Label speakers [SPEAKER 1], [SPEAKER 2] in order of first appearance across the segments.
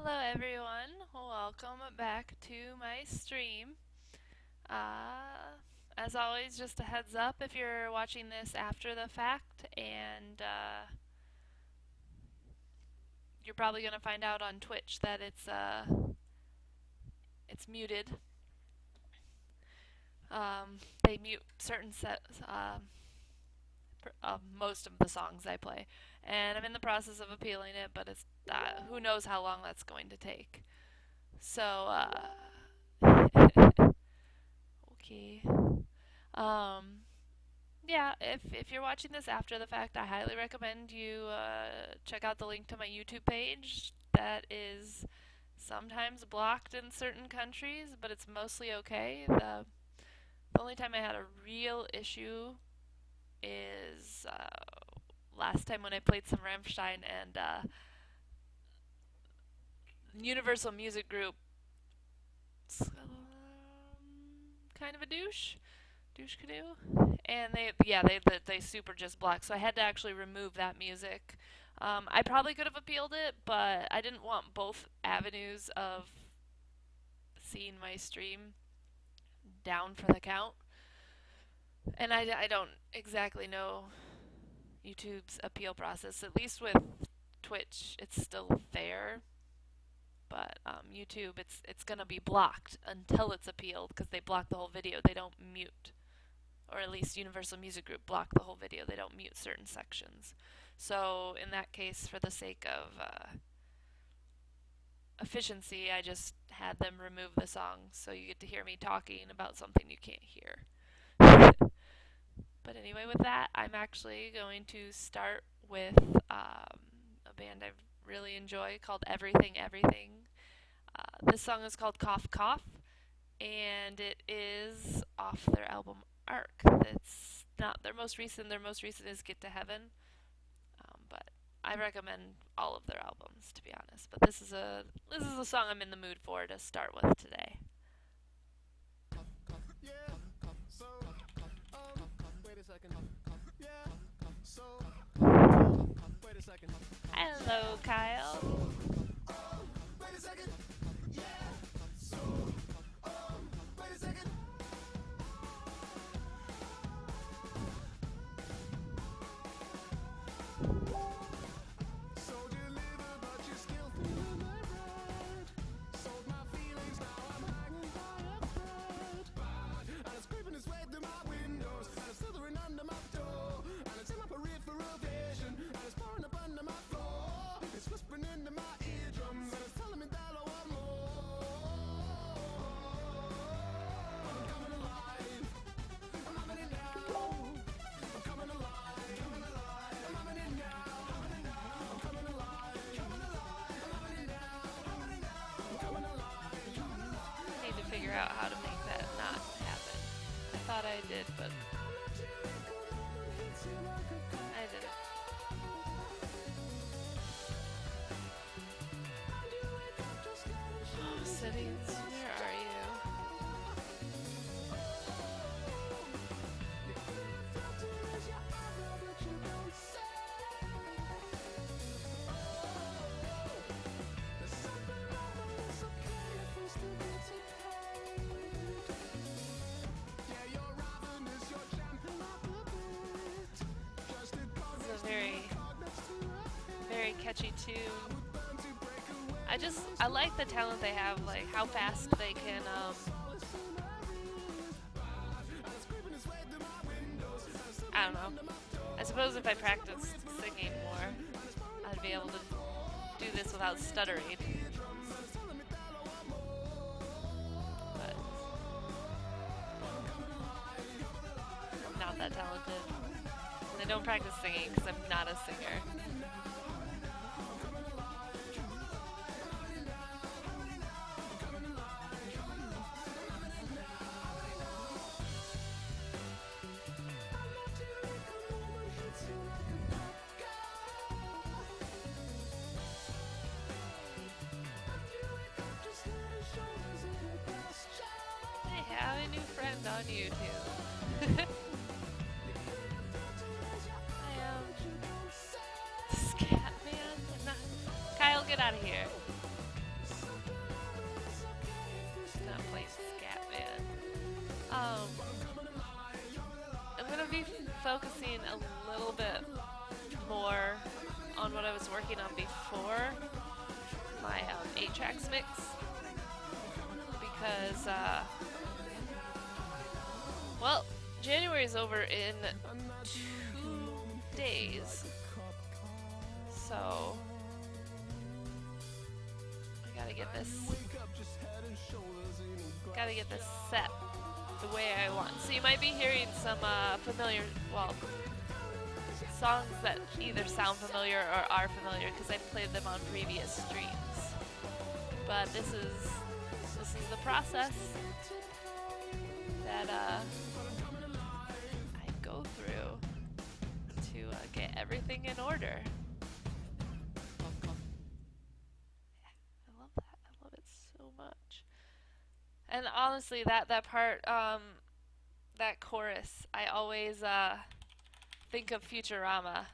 [SPEAKER 1] Hello everyone, welcome back to my stream. As always, just a heads up if you're watching this after the fact, and you're probably going to find out on Twitch that it's muted. They mute certain sets, most of the songs I play, and I'm in the process of appealing it, but it's who knows how long that's going to take. So, okay. Um, yeah, if you're watching this after the fact, I highly recommend you check out the link to my YouTube page. That is sometimes blocked in certain countries, but it's mostly okay. The only time I had a real issue is last time when I played some Rammstein and Universal Music Group, kind of a douche canoe, and they super just blocked. So I had to actually remove that music. I probably could have appealed it, but I didn't want both avenues of seeing my stream down for the count. And I don't exactly know YouTube's appeal process. At least with Twitch, it's still there. But YouTube, it's gonna be blocked until it's appealed because they block the whole video. They don't mute, or at least Universal Music Group block the whole video. They don't mute certain sections. So in that case, for the sake of efficiency, I just had them remove the song so you get to hear me talking about something you can't hear. But anyway, with that, I'm actually going to start with a band I really enjoy called Everything Everything. This song is called Cough Cough, and it is off their album Arc. It's not their most recent. Their most recent is Get to Heaven, but I recommend all of their albums, to be honest. But this is a song I'm in the mood for to start with today. Hello, Kyle. Figure out how to make that not happen. I thought I did, but I didn't. Oh, settings, where are you? Very catchy tune. I like the talent they have, like how fast they can I don't know. I suppose if I practiced singing more, I'd be able to do this without stuttering. But I'm not that talented. And I don't practice singing because I'm not a singer. I have a new friend on YouTube. Scat man? Kyle, get out of here. be focusing a little bit more on what I was working on before my 8 tracks mix because, well, January's over in 2 days. So, I gotta get this set the way I want. So you might be hearing some familiar, well, songs that either sound familiar or are familiar because I've played them on previous streams. But this is the process that I go through to get everything in order. I love that. I love it so much. And honestly, that part, that chorus, I always think of Futurama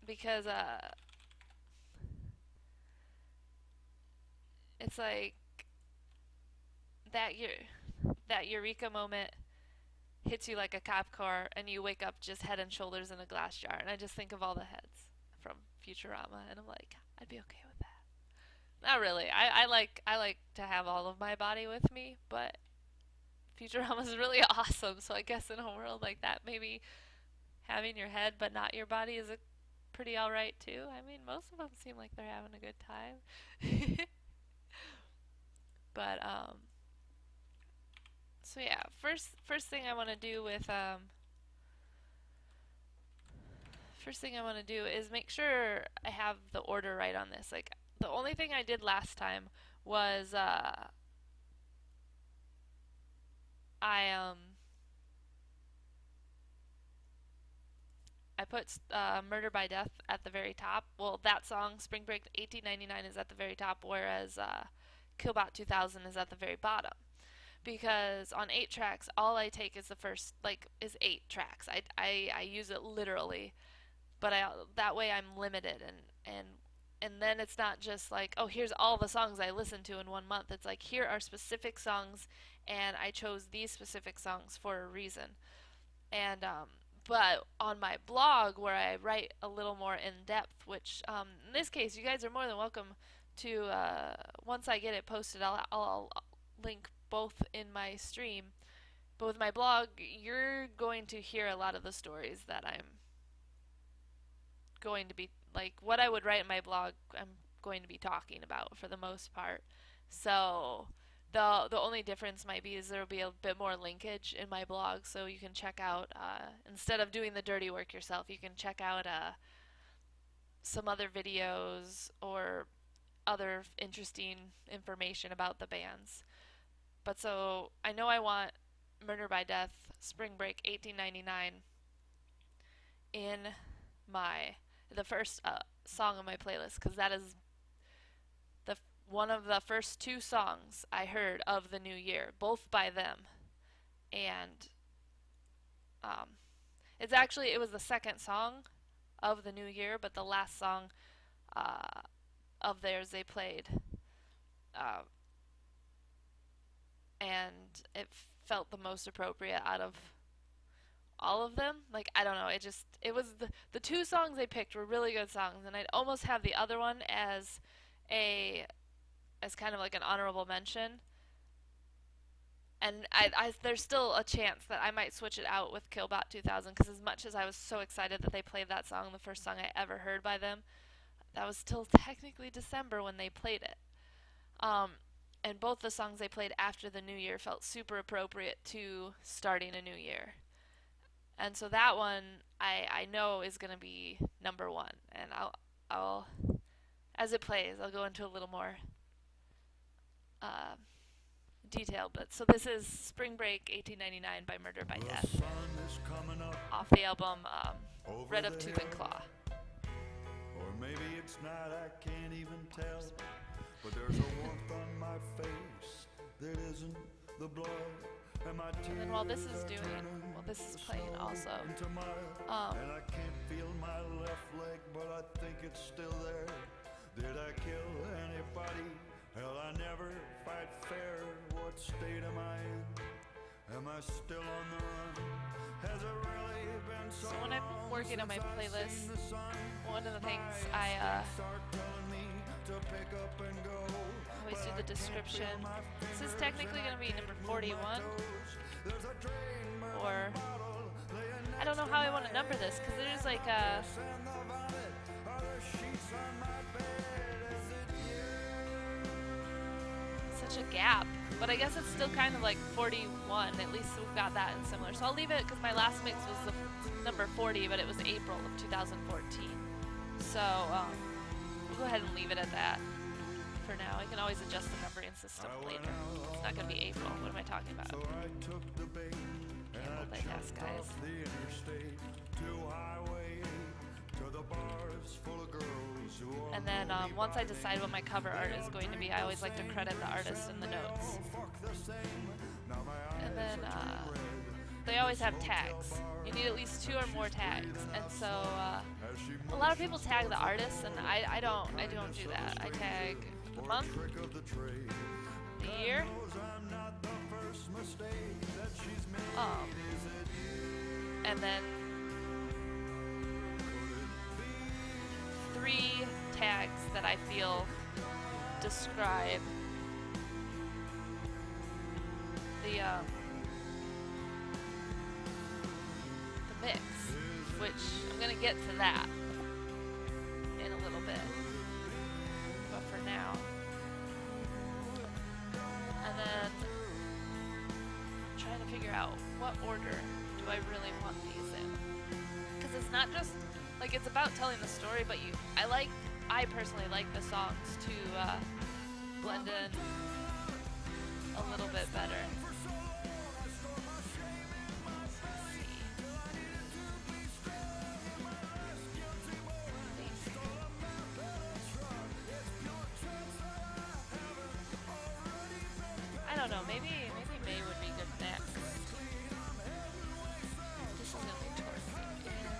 [SPEAKER 1] because it's like that eureka moment hits you like a cop car, and you wake up just head and shoulders in a glass jar. And I just think of all the heads from Futurama, and I'm like, I'd be okay with that. Not really. I like to have all of my body with me, but Futurama's really awesome. So I guess in a world like that, maybe having your head but not your body is a pretty alright too. I mean, most of them seem like they're having a good time. But so yeah, first thing I want to do with first thing I want to do is make sure I have the order right on this. Like the only thing I did last time was I put Murder by Death at the very top. Well, that song, Spring Break 1899, is at the very top, whereas Killbot 2000 is at the very bottom. Because on 8 tracks, all I take is the first, is 8 tracks. I use it literally, but that way I'm limited, and then it's not just like, oh, here's all the songs I listened to in 1 month. It's like, here are specific songs, and I chose these specific songs for a reason. And but on my blog, where I write a little more in depth, which in this case, you guys are more than welcome to, once I get it posted, I'll link both in my stream. But with my blog, you're going to hear a lot of the stories that I'm going to be, like, what I would write in my blog, I'm going to be talking about for the most part. So the only difference might be is there will be a bit more linkage in my blog, so you can check out, instead of doing the dirty work yourself, you can check out some other videos or other interesting information about the bands. But so I know I want Murder by Death, Spring Break 1899 in the first song on my playlist, because that is one of the first 2 songs I heard of the new year, both by them. And it was the second song of the new year, but the last song of theirs they played. And it felt the most appropriate out of all of them. Like, I don't know, it was the 2 songs they picked were really good songs, and I'd almost have the other one as kind of like an honorable mention. And there's still a chance that I might switch it out with Killbot 2000, because as much as I was so excited that they played that song, the first song I ever heard by them, that was still technically December when they played it. And both the songs they played after the new year felt super appropriate to starting a new year. And so that one I know is going to be number 1, and I'll as it plays, I'll go into a little more detail. But so this is Spring Break 1899 by Murder by Death, off the album Red of Tooth and Claw.
[SPEAKER 2] Or maybe it's not, I can't even tell. But there's a warmth on my face that isn't the blood. And
[SPEAKER 1] then while this is playing also,
[SPEAKER 2] and I can't feel my left leg, but I think it's still there. Did I kill anybody? Hell, I never fight fair. What state am I in? Am I still on the run? Has it really been so
[SPEAKER 1] So when I'm
[SPEAKER 2] long
[SPEAKER 1] working on
[SPEAKER 2] since
[SPEAKER 1] my
[SPEAKER 2] I've
[SPEAKER 1] playlist,
[SPEAKER 2] seen the sun?
[SPEAKER 1] one of the
[SPEAKER 2] My
[SPEAKER 1] things I
[SPEAKER 2] instincts start telling me to pick up and go,
[SPEAKER 1] always
[SPEAKER 2] but
[SPEAKER 1] do
[SPEAKER 2] I
[SPEAKER 1] the
[SPEAKER 2] can't
[SPEAKER 1] description.
[SPEAKER 2] feel my
[SPEAKER 1] This is
[SPEAKER 2] fingers
[SPEAKER 1] technically
[SPEAKER 2] and
[SPEAKER 1] going
[SPEAKER 2] I
[SPEAKER 1] to be
[SPEAKER 2] can't
[SPEAKER 1] number
[SPEAKER 2] move my
[SPEAKER 1] 41,
[SPEAKER 2] toes. There's a train
[SPEAKER 1] or
[SPEAKER 2] burning bottle laying
[SPEAKER 1] I don't
[SPEAKER 2] next
[SPEAKER 1] know
[SPEAKER 2] to
[SPEAKER 1] how I
[SPEAKER 2] my
[SPEAKER 1] want to number this,
[SPEAKER 2] head,
[SPEAKER 1] because there's
[SPEAKER 2] and
[SPEAKER 1] like
[SPEAKER 2] the piss and the vomit are the sheets on my bed. Is it you?
[SPEAKER 1] such a gap. But I guess it's still kind of like 41. At least we've got that in similar. So I'll leave it because my last mix was the number 40, but it was April of 2014. So we'll go ahead and leave it at that for now. I can always adjust the numbering system later. It's not going to be April. What am I talking about?
[SPEAKER 2] So I took the bait and I
[SPEAKER 1] Multitask,
[SPEAKER 2] jumped
[SPEAKER 1] guys.
[SPEAKER 2] off the interstate to Highway 8 to the bars full of girls who all
[SPEAKER 1] And then
[SPEAKER 2] know me
[SPEAKER 1] once I
[SPEAKER 2] by
[SPEAKER 1] decide what my cover art is going to be, I always like to credit the artist in the notes. And then they always have tags. You need at least 2 or more tags. And so a lot of people tag the artist, and I don't do that. I tag the month, the year, and then 3 tags that I feel describe the mix, which I'm gonna get to that in a little bit. But for now, and then I'm trying to figure out what order do I really want these in, because it's not just like it's about telling the story, but I personally like the songs to blend in a little bit better. I don't know, maybe May would be good next. This is gonna be towards the end.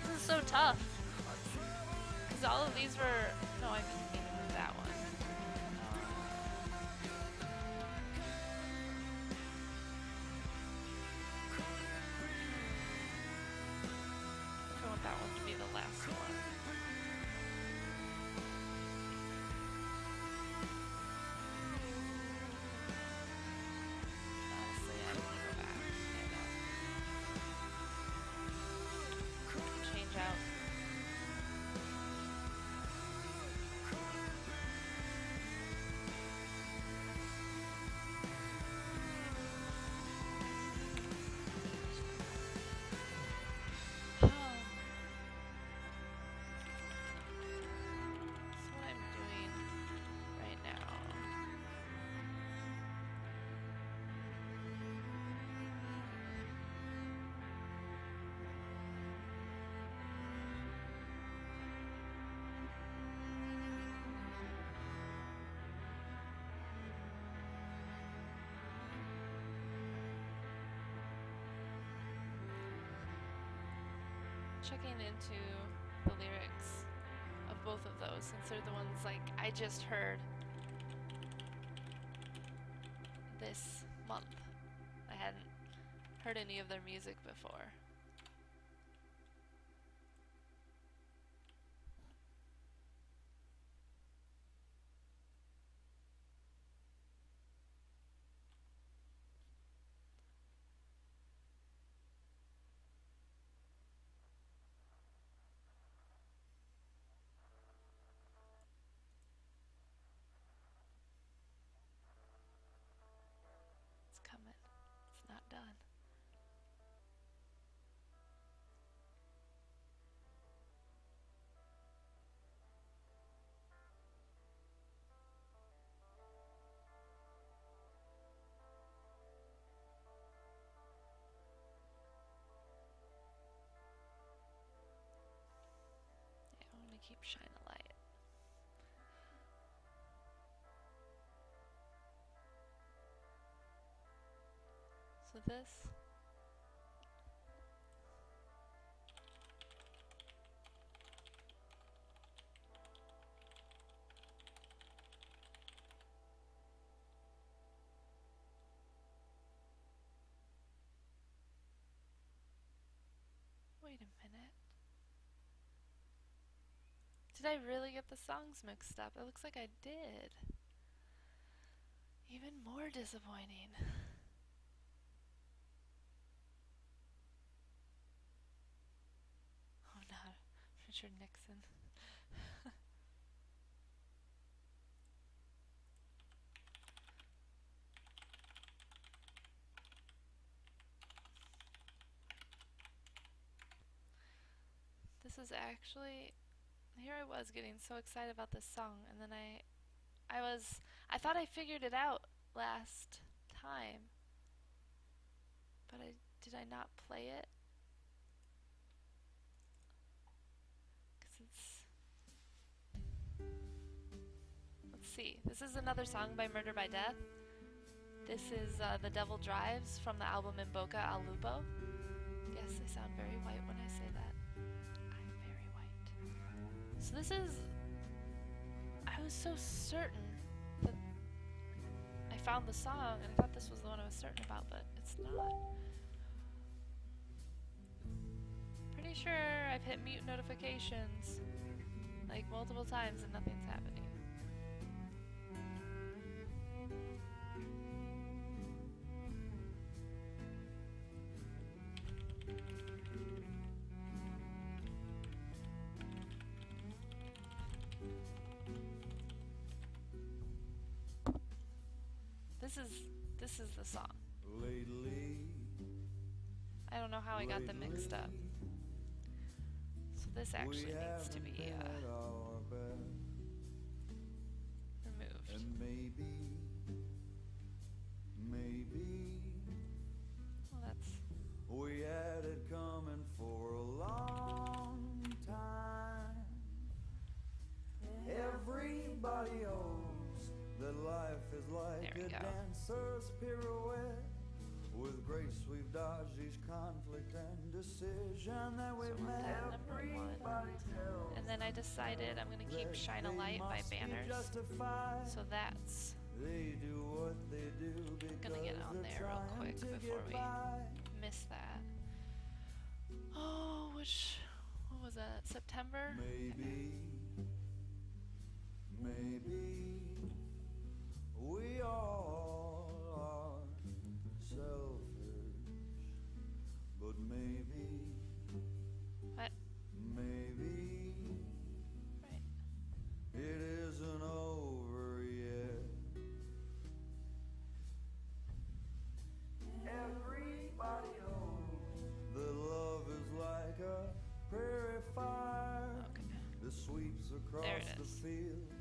[SPEAKER 1] This is so tough. Because all of these were... No, I didn't mean to move that one. I want that one to be the last one. Honestly, I want to go back. Change out. That's what I'm doing right now. Checking into the lyrics of both of those, since they're the ones like I just heard this month. I hadn't heard any of their music before. It's coming. It's not done. Yeah, I'm gonna keep shining a light. So this Did I really get the songs mixed up? It looks like I did. Even more disappointing. Oh no, Richard Nixon. This is actually, here I was getting so excited about this song, and then I thought I figured it out last time, but did I not play it? Because let's see, this is another song by Murder by Death. This is The Devil Drives from the album In Boca al Lupo. Yes, I sound very white when I say that. I'm very white. So this is, I was so certain that I found the song and I thought this was the one I was certain about, but it's not. Pretty sure I've hit mute notifications like multiple times and nothing's happening. This is the song.
[SPEAKER 2] Lately,
[SPEAKER 1] I don't know how I got them mixed up. So this actually needs to be removed.
[SPEAKER 2] And maybe,
[SPEAKER 1] Well, that's
[SPEAKER 2] we had it coming for a long time. Everybody knows that life is like
[SPEAKER 1] There we
[SPEAKER 2] a
[SPEAKER 1] go.
[SPEAKER 2] dancer's pirouette. With grace we've dodged each conflict and decision that we've
[SPEAKER 1] we're
[SPEAKER 2] met.
[SPEAKER 1] at number one.
[SPEAKER 2] Everybody tells
[SPEAKER 1] And then I decided I'm gonna keep
[SPEAKER 2] that
[SPEAKER 1] Shine a
[SPEAKER 2] they
[SPEAKER 1] Light by
[SPEAKER 2] must be
[SPEAKER 1] Banners.
[SPEAKER 2] justified.
[SPEAKER 1] So that's
[SPEAKER 2] They do what they do because
[SPEAKER 1] gonna get on
[SPEAKER 2] they're
[SPEAKER 1] there real
[SPEAKER 2] trying
[SPEAKER 1] quick
[SPEAKER 2] to
[SPEAKER 1] before
[SPEAKER 2] get
[SPEAKER 1] we
[SPEAKER 2] by.
[SPEAKER 1] miss that. Oh, what was that? September?
[SPEAKER 2] Maybe we all are selfish, but maybe
[SPEAKER 1] What? Right.
[SPEAKER 2] it isn't over yet. Everybody knows that love is like a prairie fire
[SPEAKER 1] Okay.
[SPEAKER 2] that sweeps across
[SPEAKER 1] There it
[SPEAKER 2] the
[SPEAKER 1] is.
[SPEAKER 2] field,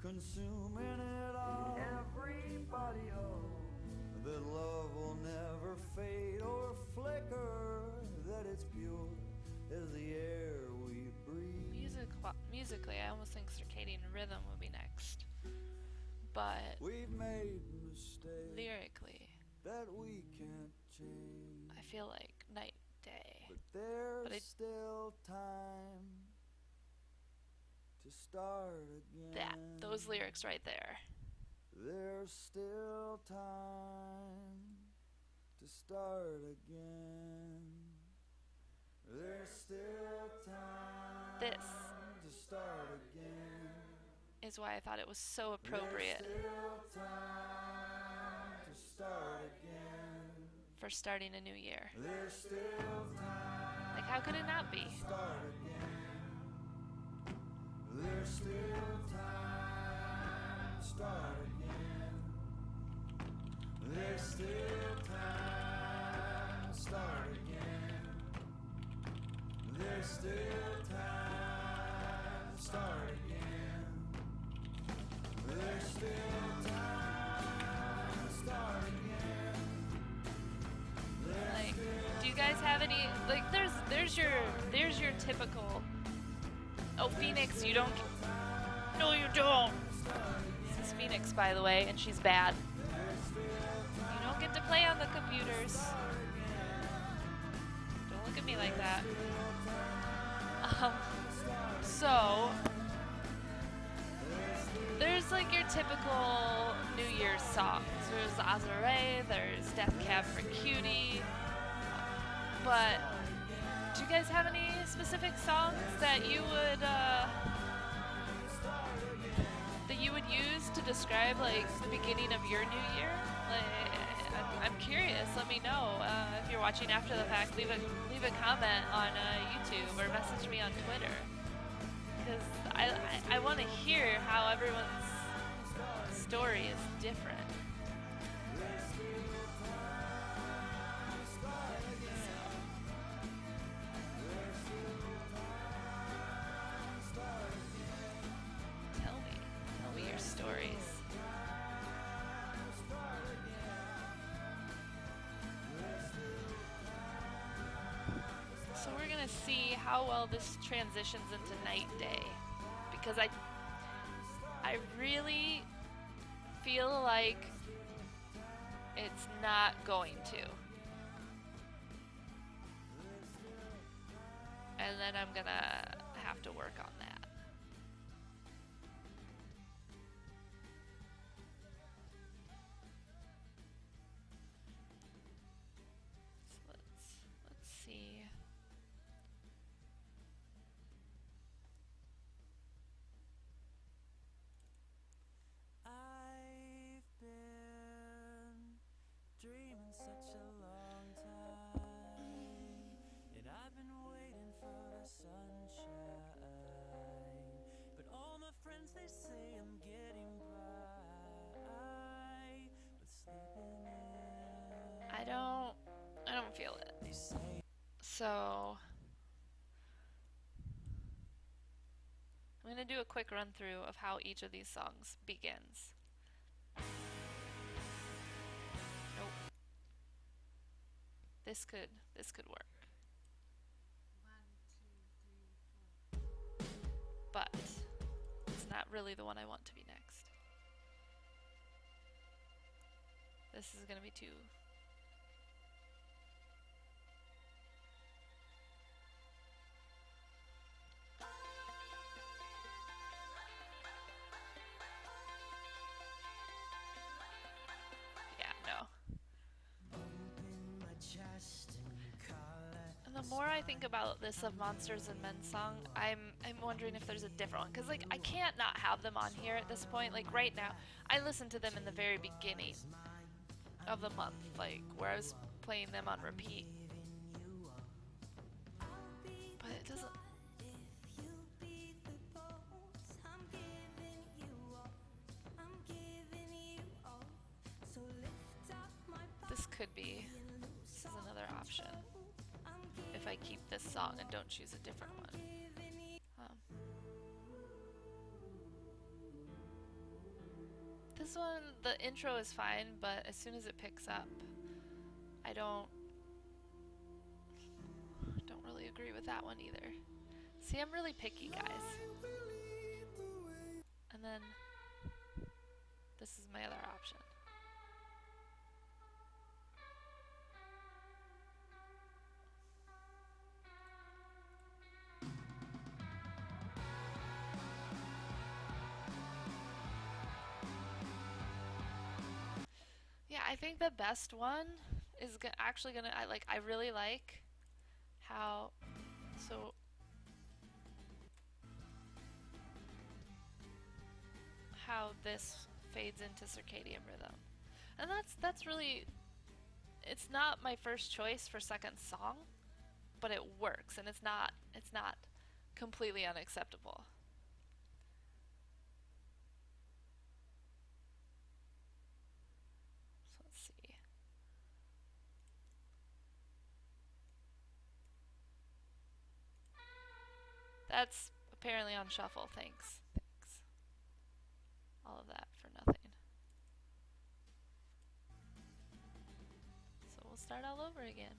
[SPEAKER 2] consuming it all. Everybody knows that love will never fade or flicker, that it's pure as the air we breathe.
[SPEAKER 1] Musically, I almost think Circadian Rhythm would be next. But
[SPEAKER 2] We've made mistakes
[SPEAKER 1] lyrically,
[SPEAKER 2] that we can't change,
[SPEAKER 1] I feel like Night Day.
[SPEAKER 2] but there's
[SPEAKER 1] But
[SPEAKER 2] still time to start again.
[SPEAKER 1] Those lyrics right there.
[SPEAKER 2] There's still time to start again. There's still time
[SPEAKER 1] This
[SPEAKER 2] to start again.
[SPEAKER 1] is why I thought it was so appropriate
[SPEAKER 2] There's still time to start again.
[SPEAKER 1] for starting a new year.
[SPEAKER 2] There's still time
[SPEAKER 1] Like, how could it not be?
[SPEAKER 2] to start again. There's still time to start again. There's still time to start again. There's still time to start again. There's still time to start again.
[SPEAKER 1] Like, do you guys have any, like, there's your typical, oh, Phoenix, you don't, no you don't. This is Phoenix, by the way, and she's bad. You don't get to play on the computers. Don't look at me like that. So, there's like your typical New Year's songs. There's Azare, there's Death Cab for Cutie. But do you guys have any specific songs that you would use to describe like the beginning of your new year? Like, I'm curious. Let me know if you're watching after the fact. Leave a comment on YouTube or message me on Twitter because I want to hear how everyone's story is different. Tell me your stories. So we're gonna see how well this transitions into night day, because I really feel like it's not going to. And then I'm gonna have to work on that. So let's see.
[SPEAKER 2] I've been dreaming such a long time, and I've been waiting for the sunshine. But all my friends, they say I'm getting by, but sleeping in.
[SPEAKER 1] I don't feel it. So I'm gonna do a quick run through of how each of these songs begins. Nope. This could work. But it's not really the one I want to be next. This is gonna be too. Yeah, no. And the more I think about this of Monsters and Men song, I'm wondering if there's a different one, because like I can't not have them on here at this point. Like right now, I listened to them in the very beginning of the month, like where I was playing them on repeat. But it doesn't. This could be. This is another option. If I keep this song and don't choose a different one. This one, the intro is fine, but as soon as it picks up, I don't really agree with that one either. See, I'm really picky, guys. And then this is my other option. Yeah, I think the best one is actually gonna. I really like how. So. How this fades into circadian rhythm, and that's really. It's not my first choice for second song, but it works, and it's not completely unacceptable. So let's see. That's apparently on shuffle. Thanks. All of that for nothing. So we'll start all over again.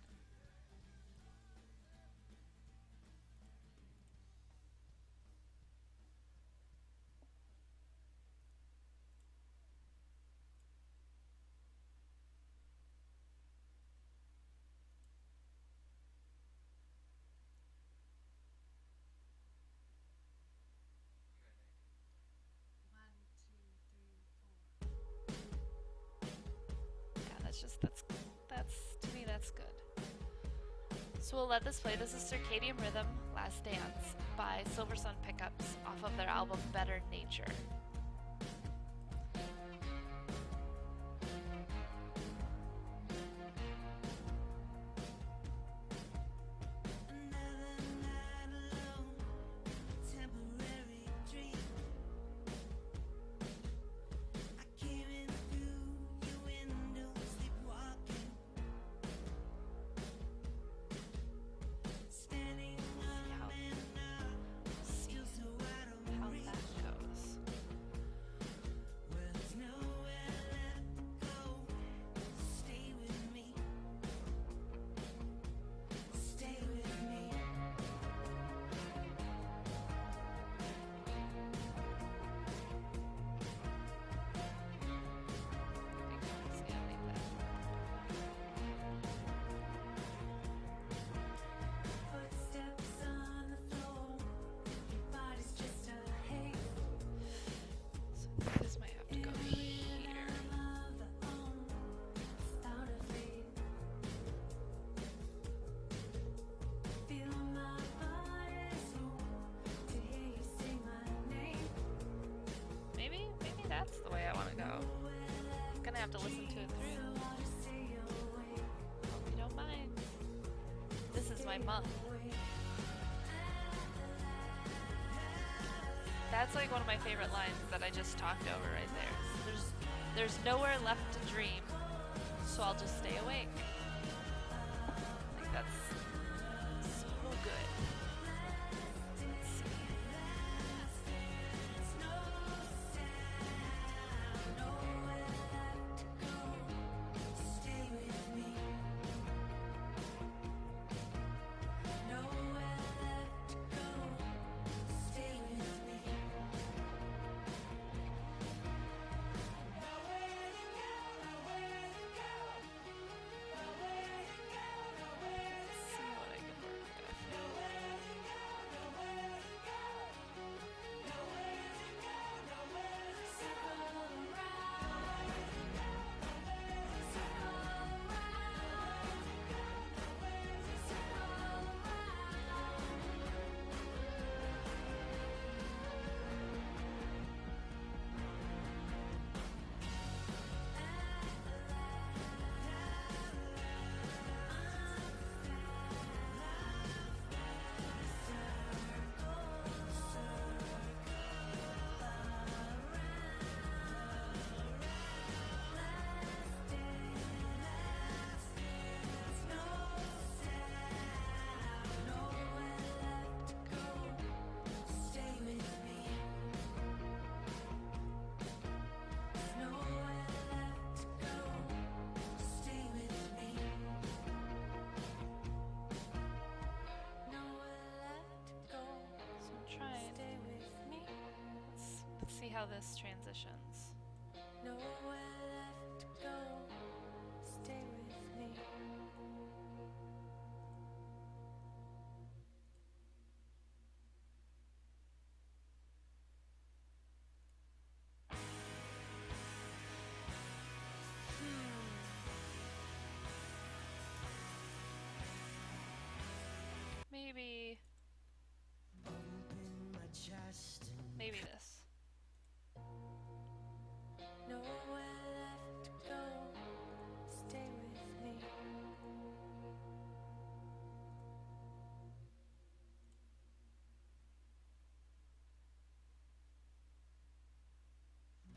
[SPEAKER 1] That's to me that's good. So we'll let this play. This is Circadian Rhythm, Last Dance by Silver Sun Pickups off of their album Better Nature. have to listen to it through. Hope you don't mind. This is my month. That's like one of my favorite lines that I just talked over right there. There's nowhere left to dream, so I'll just stay awake. I think that's so good. Let's see. See how this transitions.
[SPEAKER 2] Nowhere left to go. Stay with me.
[SPEAKER 1] Maybe this.
[SPEAKER 2] Nowhere left to go. Stay with me.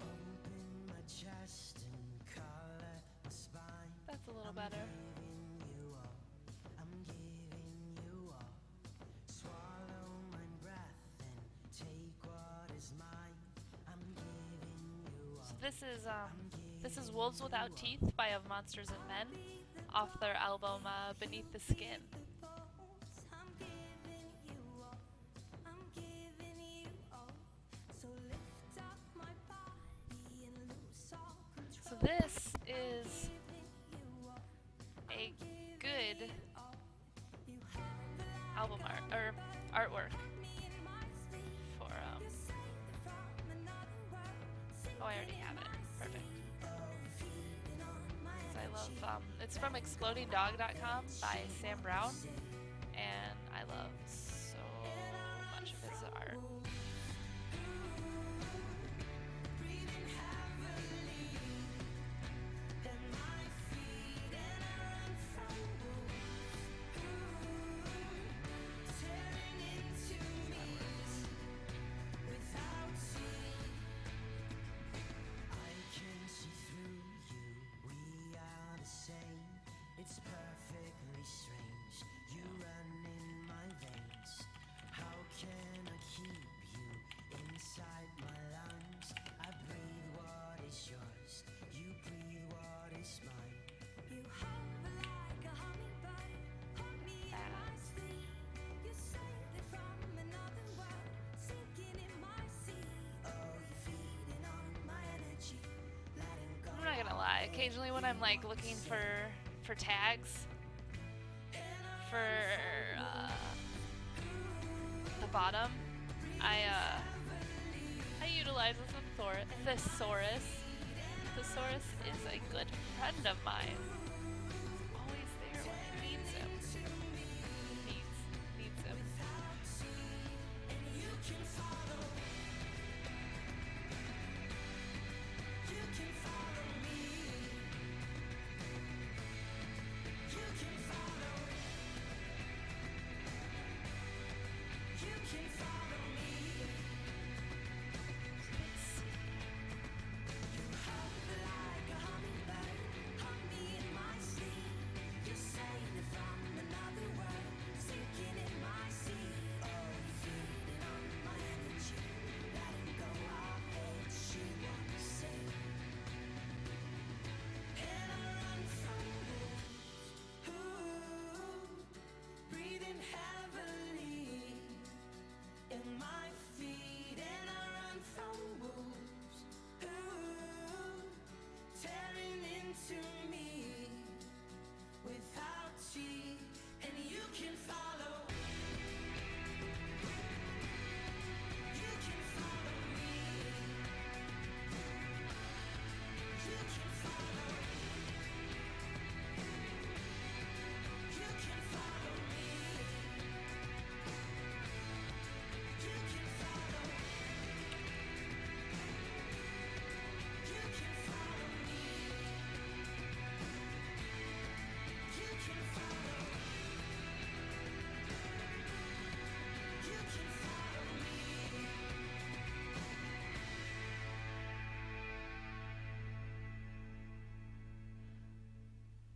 [SPEAKER 2] Open my chest and collar my spine.
[SPEAKER 1] That's a little better. This is Wolves Without Teeth by Of Monsters and Men off their album Beneath the Skin. So this is a good album art or artwork for oh, I already have it. Perfect. So I love it's from explodingdog.com by Sam Brown, and I love so much of his art.
[SPEAKER 2] It's perfectly strange. You run in my veins. How can I keep you inside my lungs? I breathe what is yours. You breathe what is mine. You hover like a hummingbird. Hold me in my sleep. You saved it from another world. Sinking in my sea. Oh, you're feeding on my energy. Letting go.
[SPEAKER 1] I'm not gonna lie. Occasionally when I'm like looking for tags for the bottom, I utilize a thesaurus. Thesaurus is a good friend of mine. He's always there when I need him. Needs him.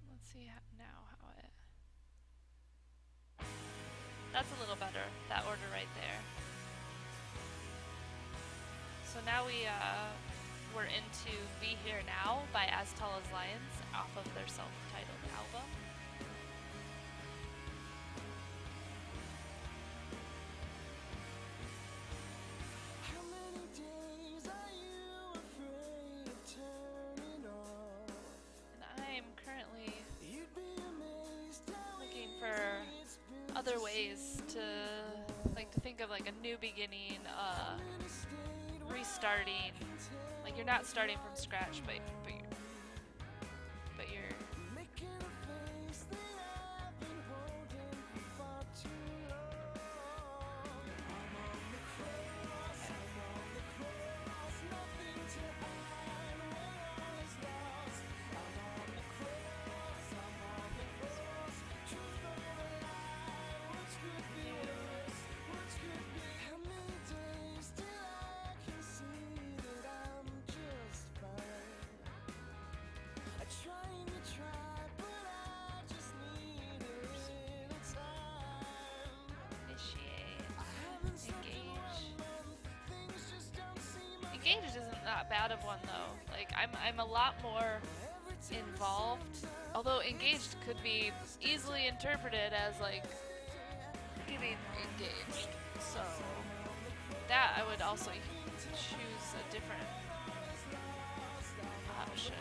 [SPEAKER 1] Let's see now how it. That's a little better, that order right there. So now we're into Be Here Now by As Tall as Lions off of their self-titled album. Other ways to think of like a new beginning, restarting. Like you're not starting from scratch, but you're Engaged isn't that bad of one though. Like I'm a lot more involved. Although engaged could be easily interpreted as like getting engaged. So that I would also choose a different option.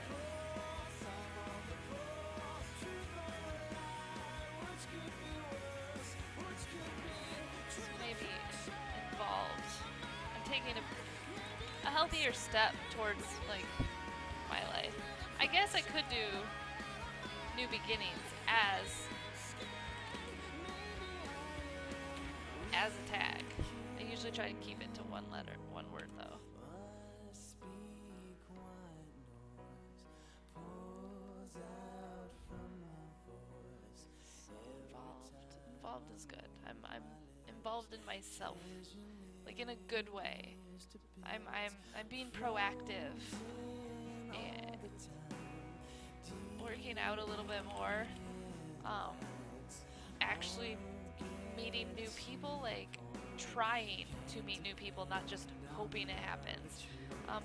[SPEAKER 1] So maybe involved. I'm taking a healthier step towards like my life. I guess I could do new beginnings as a tag. I usually try to keep it to one word though. Involved is good. I'm involved in myself, like in a good way. I'm being proactive and working out a little bit more. Actually meeting new people, like trying to meet new people, not just hoping it happens.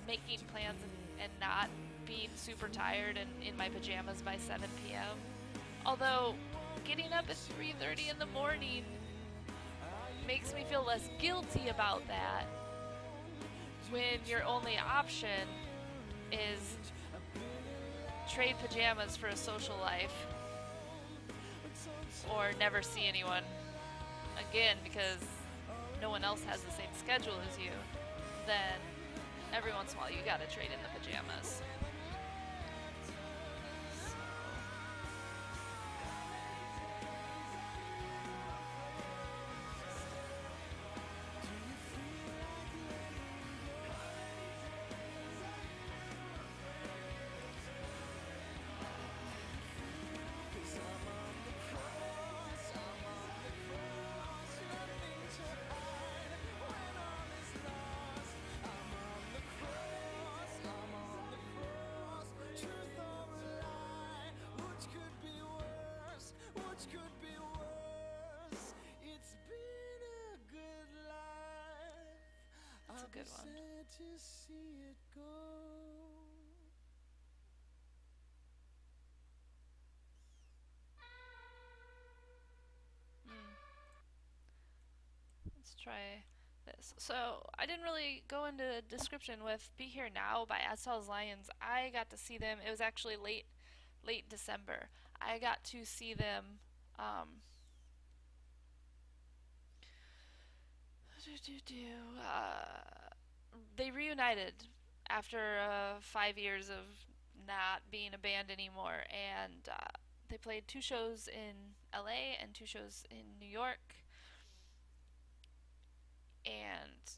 [SPEAKER 1] Making plans and not being super tired and in my pajamas by 7 p.m. Although getting up at 3:30 in the morning makes me feel less guilty about that when your only option is trade pajamas for a social life or never see anyone again because no one else has the same schedule as you. Then every once in a while you gotta trade in the pajamas. good one.
[SPEAKER 2] sad to see it go.
[SPEAKER 1] Mm. Let's try this. So I didn't really go into description with "Be Here Now" by As Tall as Lions. I got to see them. It was actually late December. I got to see them. Um, they reunited after 5 years of not being a band anymore, and they played two shows in LA and two shows in New York, and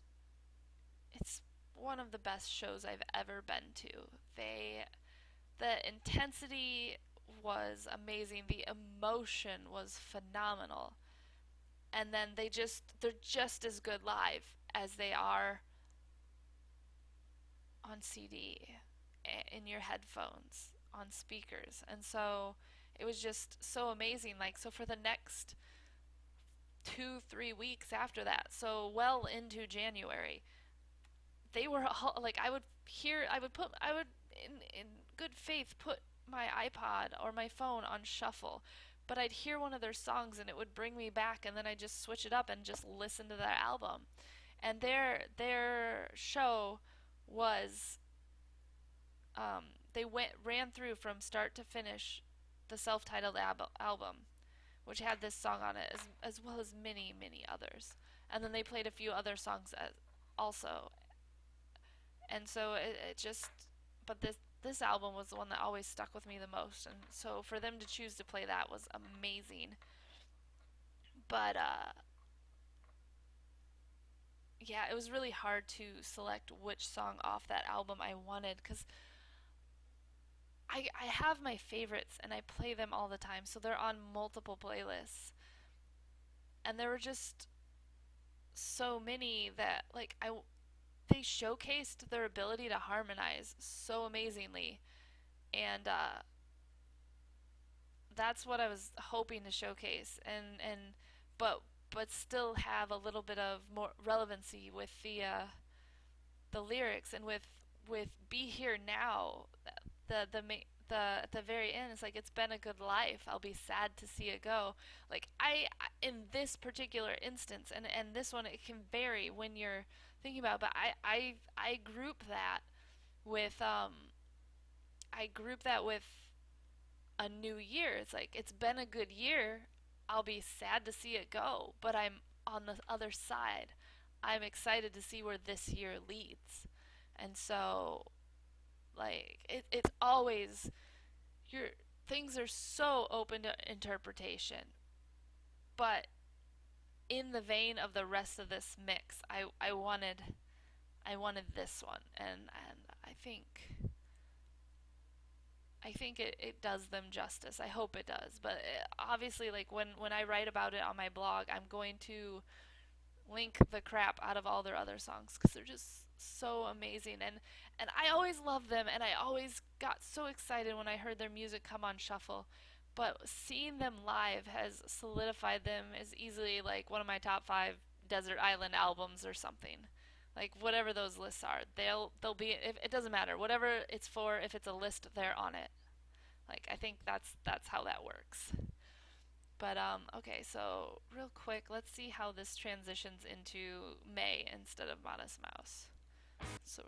[SPEAKER 1] it's one of the best shows I've ever been to. The intensity was amazing, the emotion was phenomenal, and then they're just as good live as they are on CD, in your headphones, on speakers. And so it was just so amazing. Like, so for the next 2, 3 weeks after that, so well into January, they were like, I would in good faith put my iPod or my phone on shuffle, but I'd hear one of their songs and it would bring me back, and then I'd just switch it up and just listen to their album. And their show was, they ran through from start to finish the self-titled album, which had this song on it, as well as many others. And then they played a few other songs also. And so it just, but this album was the one that always stuck with me the most. And so for them to choose to play that was amazing. But yeah, it was really hard to select which song off that album I wanted, because I have my favorites and I play them all the time, so they're on multiple playlists. And there were just so many that, like, they showcased their ability to harmonize so amazingly, and that's what I was hoping to showcase, and but still have a little bit of more relevancy with the lyrics, and with "Be Here Now," the at the very end, it's like, it's been a good life, I'll be sad to see it go. Like, in this particular instance, and this one, it can vary when you're thinking about it, but I group that with a new year. It's like, it's been a good year, I'll be sad to see it go, but I'm on the other side, I'm excited to see where this year leads. And so, like, it's always, your things are so open to interpretation, but in the vein of the rest of this mix, I wanted this one, and I think it does them justice. I hope it does. But obviously, like, when I write about it on my blog, I'm going to link the crap out of all their other songs, because they're just so amazing. And I always loved them, and I always got so excited when I heard their music come on shuffle. But seeing them live has solidified them as easily like one of my top 5 desert island albums or something. Like, whatever those lists are, they'll be, if it doesn't matter, whatever it's for, if it's a list, they're on it. Like, I think that's how that works. But okay, so real quick, let's see how this transitions into May instead of Modest Mouse. So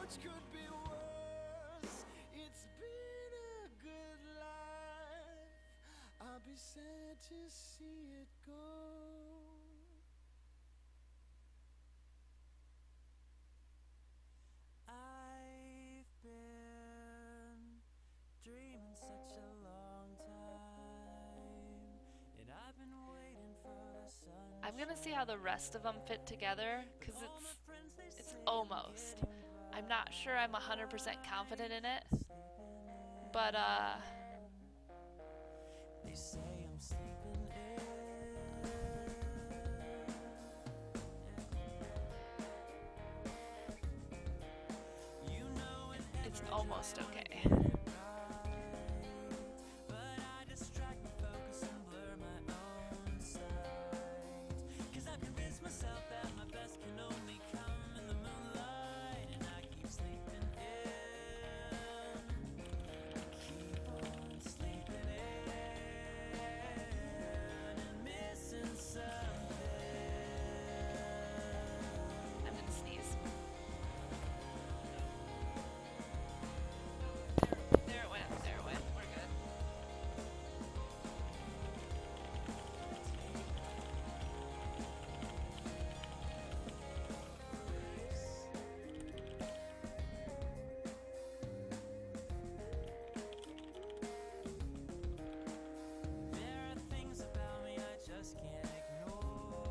[SPEAKER 2] Which could be worse? It's been a good life. I'll be sad to see it go. I've been dreaming such a long time, and I've been waiting for the sun.
[SPEAKER 1] I'm gonna see how the rest of them fit together, because it's almost. I'm not sure I'm 100% confident in it, but
[SPEAKER 2] They say I'm sleeping in. You know it,
[SPEAKER 1] it's almost okay.
[SPEAKER 2] but I distract my focus and blur my own sight. 'Cause I convince myself that my best can only come in the just can't ignore.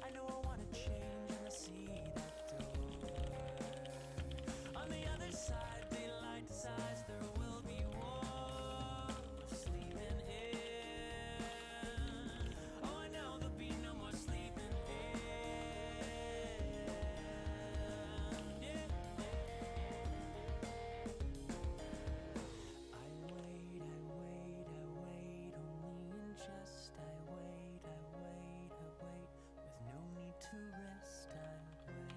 [SPEAKER 2] I know I wanna change and I see that door. On the other side, daylight decides there will be war. Sleeping in. Oh, I know there'll be no more sleeping in. Yeah. I wait, only in jest. I wait, with no need to rest. I wait.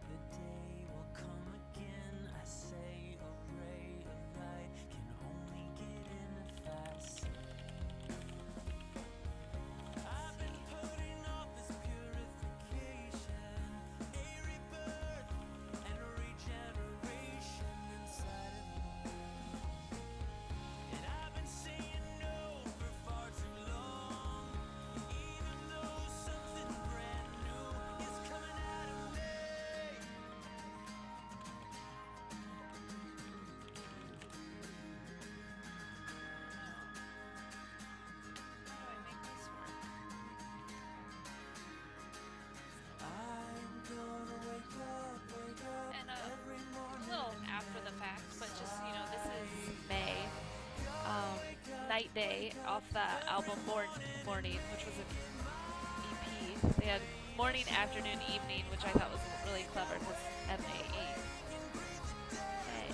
[SPEAKER 2] The day will come again. I say a ray of light can only get in if I say. I've been putting off this purification, a rebirth and a regeneration inside of me. And I've been saying no for far too long, even though something brand new is coming out of me.
[SPEAKER 1] How do I make this work?
[SPEAKER 2] I'm gonna wake up
[SPEAKER 1] And
[SPEAKER 2] every
[SPEAKER 1] a
[SPEAKER 2] morning.
[SPEAKER 1] little after the fact, but just, this is May. Night Day off the album Morning, which was an EP. They had morning, afternoon, evening, which I thought was really clever because MAE. Hey.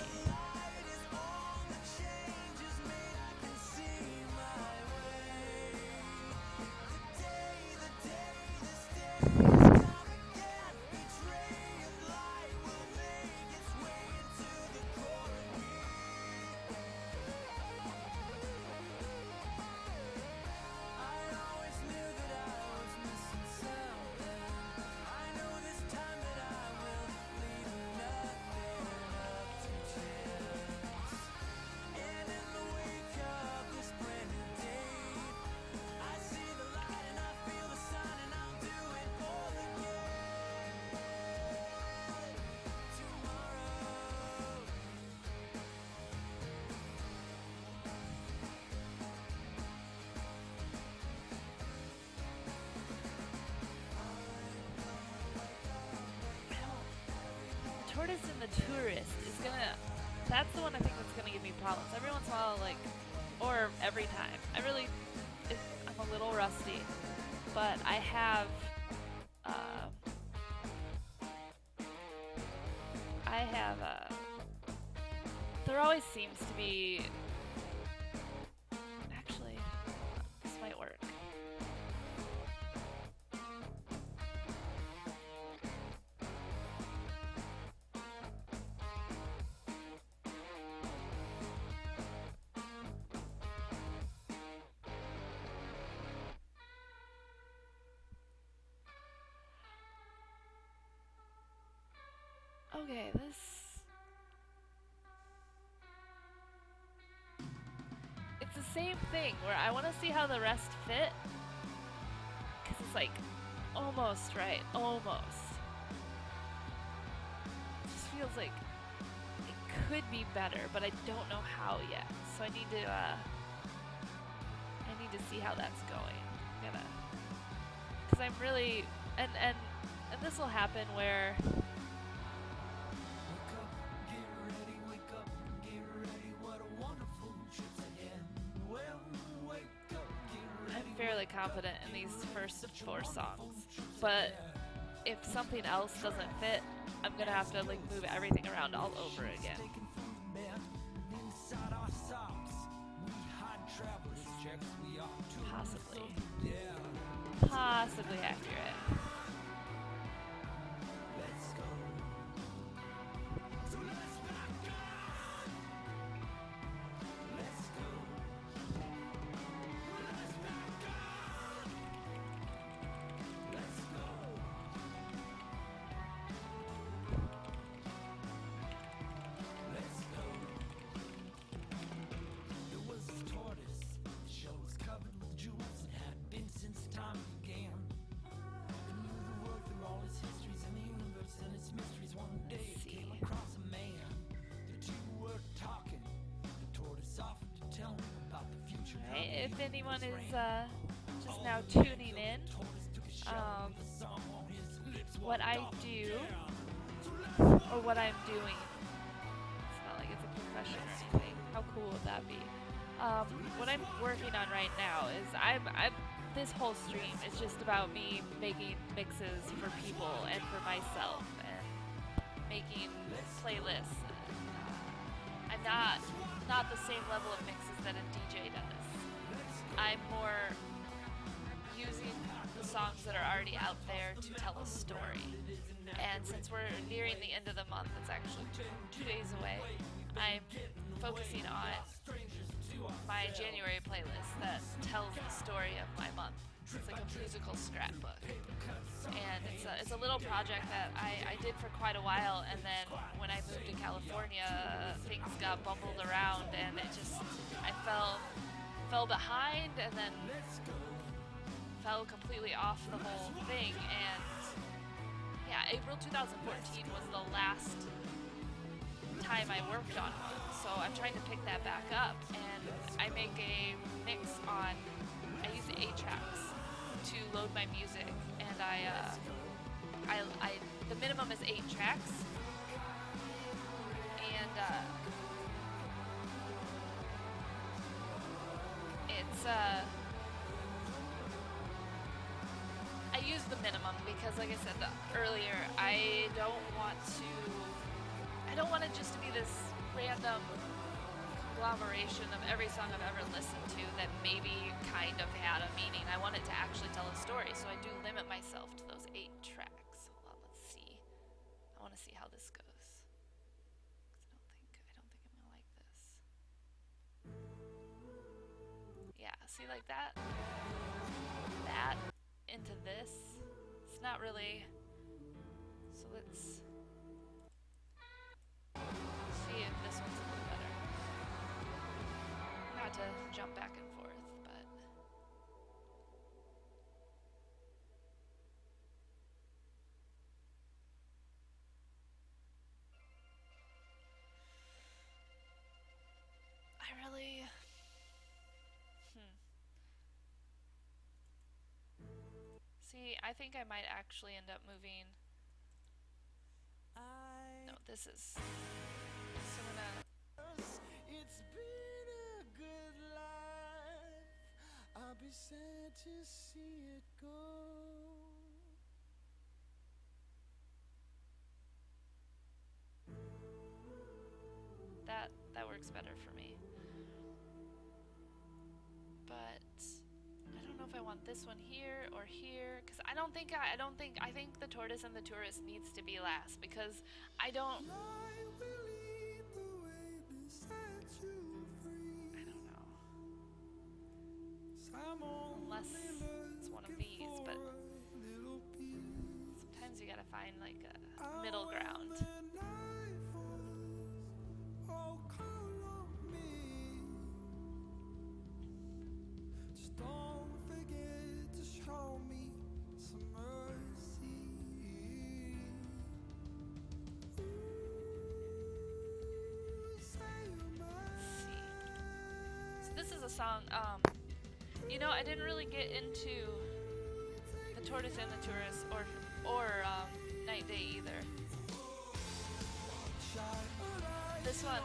[SPEAKER 1] Tortoise and the Tourist is gonna. That's the one I think that's gonna give me problems. Every once in a while, or every time. I'm a little rusty, but I have. I have. There always seems to be. Actually, this might work. Okay, it's the same thing where I want to see how the rest fit. Because it's almost right. Almost. It just feels like it could be better, but I don't know how yet. So I need to see how that's going. Because I'm really, and this will happen where I'm fairly confident in these first 4 songs, but if something else doesn't fit, I'm gonna have to move everything around all over again. Possibly accurate. anyone is just now tuning in, um, what I do or what I'm doing. It's not like it's a profession or anything. How cool would that be? What I'm working on right now is I'm this whole stream is just about me making mixes for people and for myself and making playlists. I'm not the same level of mixes that a DJ does. I'm more using the songs that are already out there to tell a story. And since we're nearing the end of the month, it's actually two days away, I'm focusing on my January playlist that tells the story of my month. It's like a musical scrapbook. And it's a little project that I did for quite a while, and then when I moved to California, things got bumbled around, and I fell behind, and then fell completely off the whole thing. And yeah, April 2014 was the last time I worked on one, so I'm trying to pick that back up, and I make a mix on. I use 8 tracks to load my music, and the minimum is 8 tracks, and it's I use the minimum because, like I said earlier, I don't want it just to be this random conglomeration of every song I've ever listened to that maybe kind of had a meaning. I want it to actually tell a story, so I do limit myself to those 8 tracks. Hold on, let's see. I want to see how this goes. 'Cause I don't think I'm gonna like this. Yeah, see, like that into this. It's not really. So let's see if this one's a little better. Not to jump back and forth, but I really. See, I think I might actually end up moving. No, this is. So I'm gonna.
[SPEAKER 2] It's been a good life. I'll be sad to see it go.
[SPEAKER 1] That works better for me. But I don't know if I want this one here or here, because I think the tortoise and the tourist needs to be last, because I don't know. Unless it's one of these, but sometimes you gotta find like a middle ground. This is a song, I didn't really get into the tortoise and the tourist or Night Day either. This one,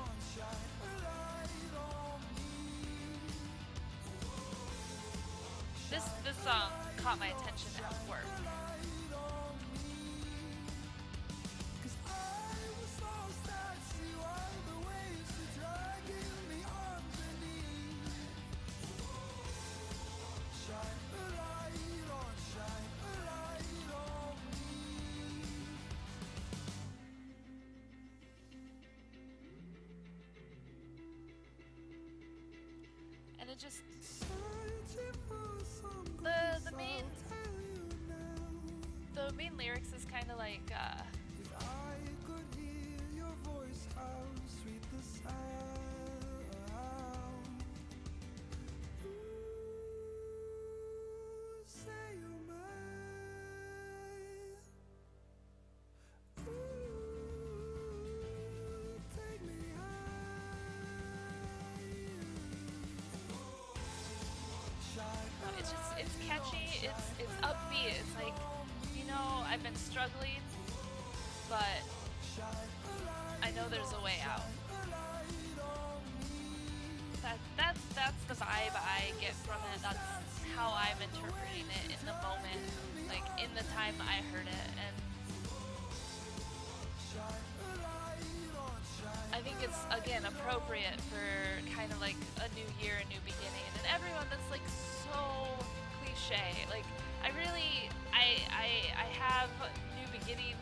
[SPEAKER 1] this song caught my attention at work. And it just the main lyrics is kind of like know. It's just it's catchy. It's upbeat. It's like, I've been struggling, but I know there's a way out. That's the vibe I get from it. That's how I'm interpreting it in the moment, like in the time I heard it, and I think it's again appropriate for kind of like a new year, a new beginning, and everyone that's like so cliche. Like I have new beginnings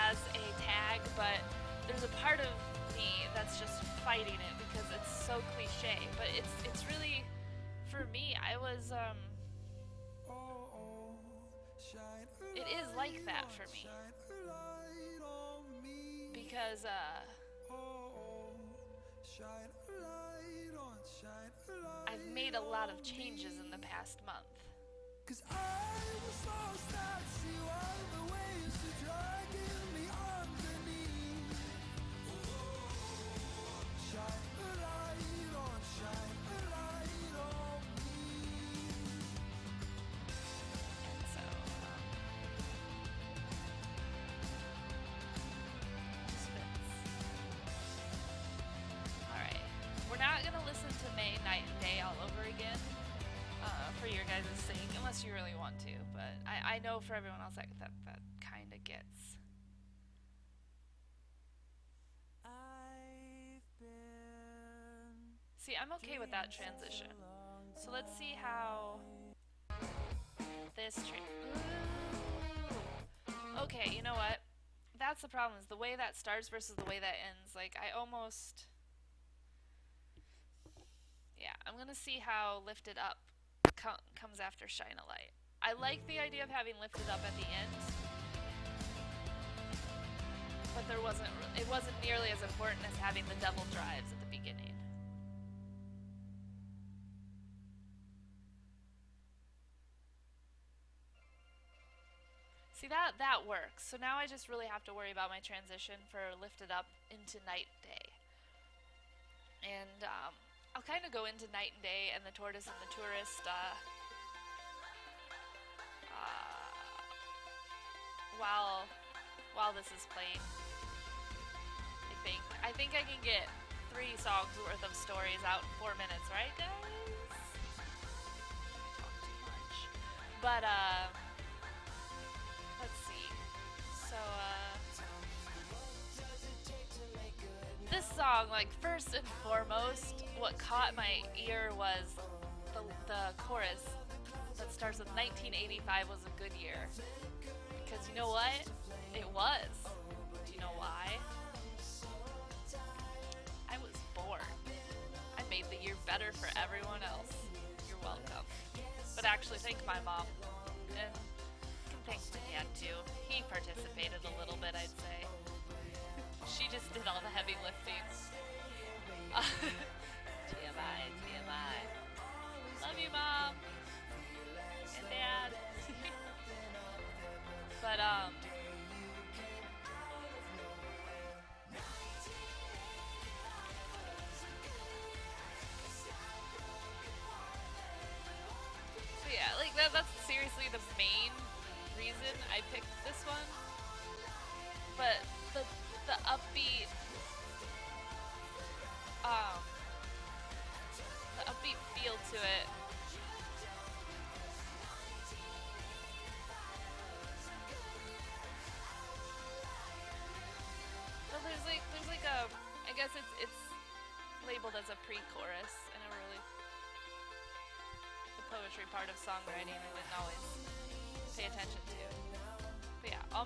[SPEAKER 1] as a tag, but there's a part of me that's just fighting it because it's so cliche. But it's really for me. It is like that for me because I've made a lot of changes in the past month. Cause I was lost at sea while the waves were dragging me underneath. Shine a light on, shine a light on me. And so, this fits. Alright. We're not gonna listen to May Night and Day all over again. For your guys' sake, unless you really want to, but I know for everyone else that kind of gets. See, I'm okay with that transition. So let's see how this Okay, you know what? That's the problem, is the way that starts versus the way that ends. Like, yeah, I'm gonna see how Lifted Up comes after Shine a Light. I like the idea of having Lifted Up at the end, but it wasn't nearly as important as having the double drives at the beginning. See, that works. So now I just really have to worry about my transition for Lifted Up into Night and Day. And I'll kind of go into Night and Day and the Tortoise and the Tourist while this is playing. I think I can get 3 songs worth of stories out in 4 minutes, right, guys? Talk too much. But let's see. So this song, like, first and foremost, what caught my ear was the chorus that starts with 1985 was a good year. Because you know what? It was. Do you know why? I was born. I made the year better for everyone else. You're welcome. But actually, thank my mom. And you can thank my dad too. He participated a little bit, I'd say. She just did all the heavy lifting. TMI, TMI. Love you, Mom. And Dad. But, so yeah, like, that's seriously the main reason I picked this one. But the upbeat feel to it. So there's like a, I guess it's labeled as a pre-chorus. I never really, the poetry part of songwriting I didn't always pay attention to. But yeah, all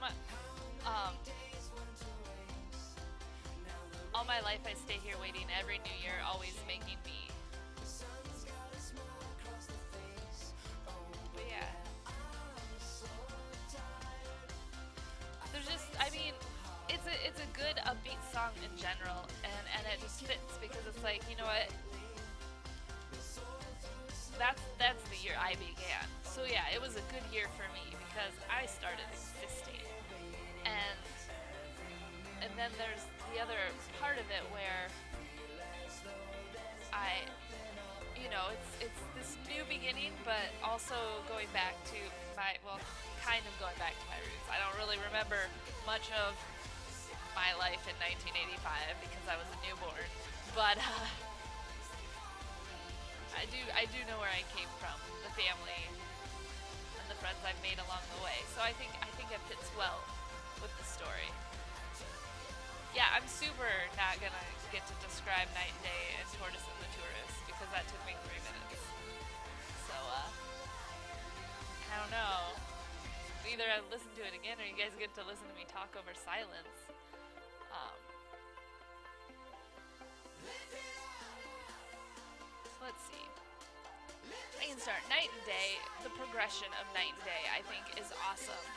[SPEAKER 1] my life I stay here waiting, every new year always making me. But yeah. There's just, I mean, it's a good upbeat song in general, and it just fits because it's like, you know what? That's the year I began. So yeah, it was a good year for me because I started existing. And then there's the other part of it where I, it's this new beginning, but also going back to my kind of going back to my roots. I don't really remember much of my life in 1985 because I was a newborn, but I do know where I came from, the family, and the friends I've made along the way. So I think it fits well with the story. Yeah, I'm super not gonna get to describe Night and Day and Tortoise and the Tourist because that took me 3 minutes. So I don't know. Either I listen to it again or you guys get to listen to me talk over silence. Um, so let's see. I can start Night and Day. The progression of Night and Day, I think, is awesome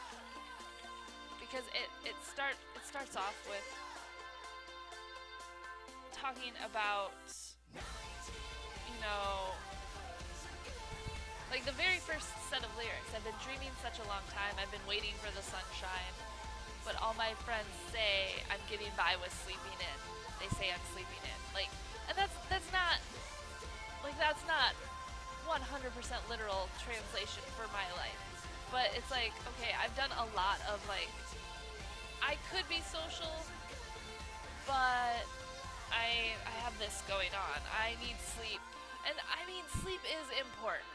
[SPEAKER 1] because it starts off with talking about you know like the very first set of lyrics. I've been dreaming such a long time. I've been waiting for the sunshine, but all my friends say I'm getting by with sleeping in. They say I'm sleeping in. And that's not 100% literal translation for my life. But it's like, okay, I've done a lot of I could be social, but I have this going on. I need sleep, and I mean sleep is important.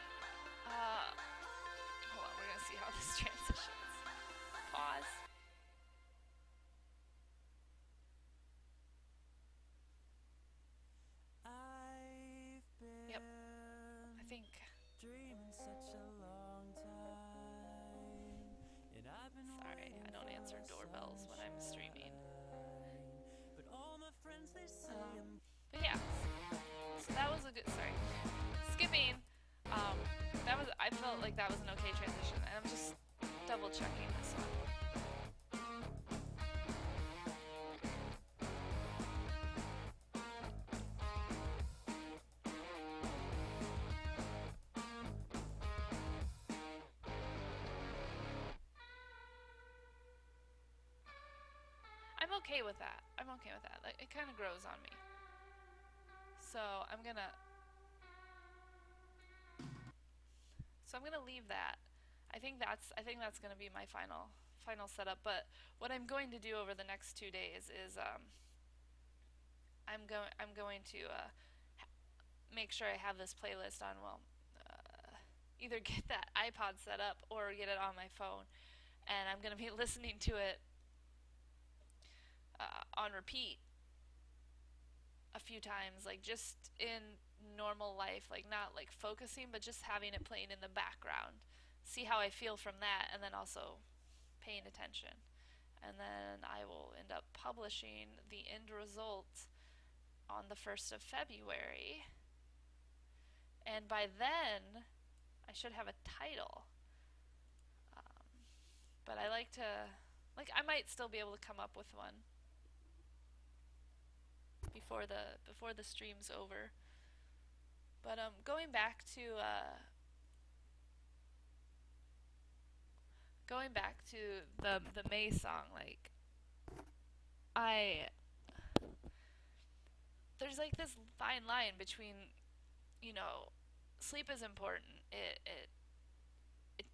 [SPEAKER 1] Hold on, we're gonna see how this transitions. Pause.
[SPEAKER 2] I've
[SPEAKER 1] Yep,
[SPEAKER 2] been
[SPEAKER 1] I think.
[SPEAKER 2] dreaming such a long time, and I've been
[SPEAKER 1] Sorry, I
[SPEAKER 2] waiting
[SPEAKER 1] don't
[SPEAKER 2] for
[SPEAKER 1] answer
[SPEAKER 2] the
[SPEAKER 1] doorbells when I'm streaming.
[SPEAKER 2] sunshine. But all my friends they say I'm
[SPEAKER 1] But yeah, so that was a good. Sorry, skipping. Um, that was. I felt like that was an okay transition, and I'm just double checking this one. I'm okay with that. I'm okay with that. Like, it kind of grows on me. So I'm gonna. So I'm gonna leave that. I think that's gonna be my final setup. But what I'm going to do over the next 2 days is I'm going to make sure I have this playlist on. Well, either get that iPod set up or get it on my phone, and I'm gonna be listening to it on repeat a few times, like just in normal life, like not like focusing, but just having it playing in the background. See how I feel from that, and then also paying attention. And then I will end up publishing the end result on the 1st of February. And by then, I should have a title. But I like to, I might still be able to come up with one before the stream's over. But going back to the May song, I there's like this fine line between sleep is important. It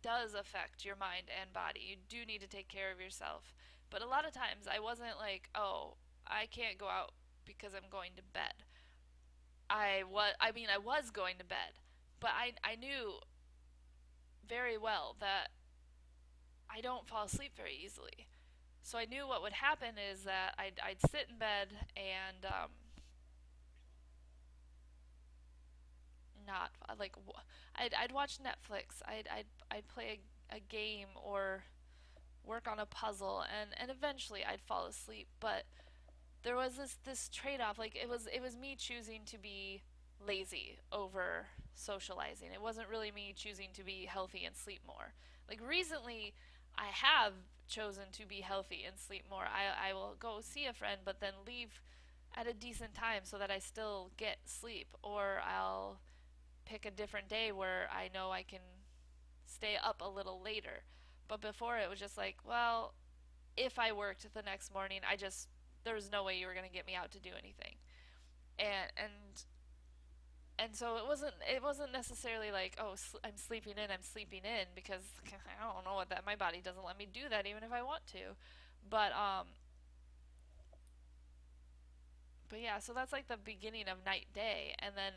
[SPEAKER 1] does affect your mind and body. You do need to take care of yourself. But a lot of times I wasn't like, oh, I can't go out because I'm going to bed. I was going to bed, but I knew very well that I don't fall asleep very easily. So I knew what would happen is that I'd sit in bed and not I'd watch Netflix. I'd play a game or work on a puzzle, and eventually I'd fall asleep. But there was this trade off. Like it was me choosing to be lazy over socializing. It wasn't really me choosing to be healthy and sleep more. Like recently, I have chosen to be healthy and sleep more. I will go see a friend, but then leave at a decent time so that I still get sleep, or I'll pick a different day where I know I can stay up a little later. But before it was just like, well, if I worked the next morning, there was no way you were going to get me out to do anything. And And so it wasn't necessarily like, oh, I'm sleeping in, I'm sleeping in, because I don't know what that, my body doesn't let me do that even if I want to. But um but yeah, so that's like the beginning of Night Day, and then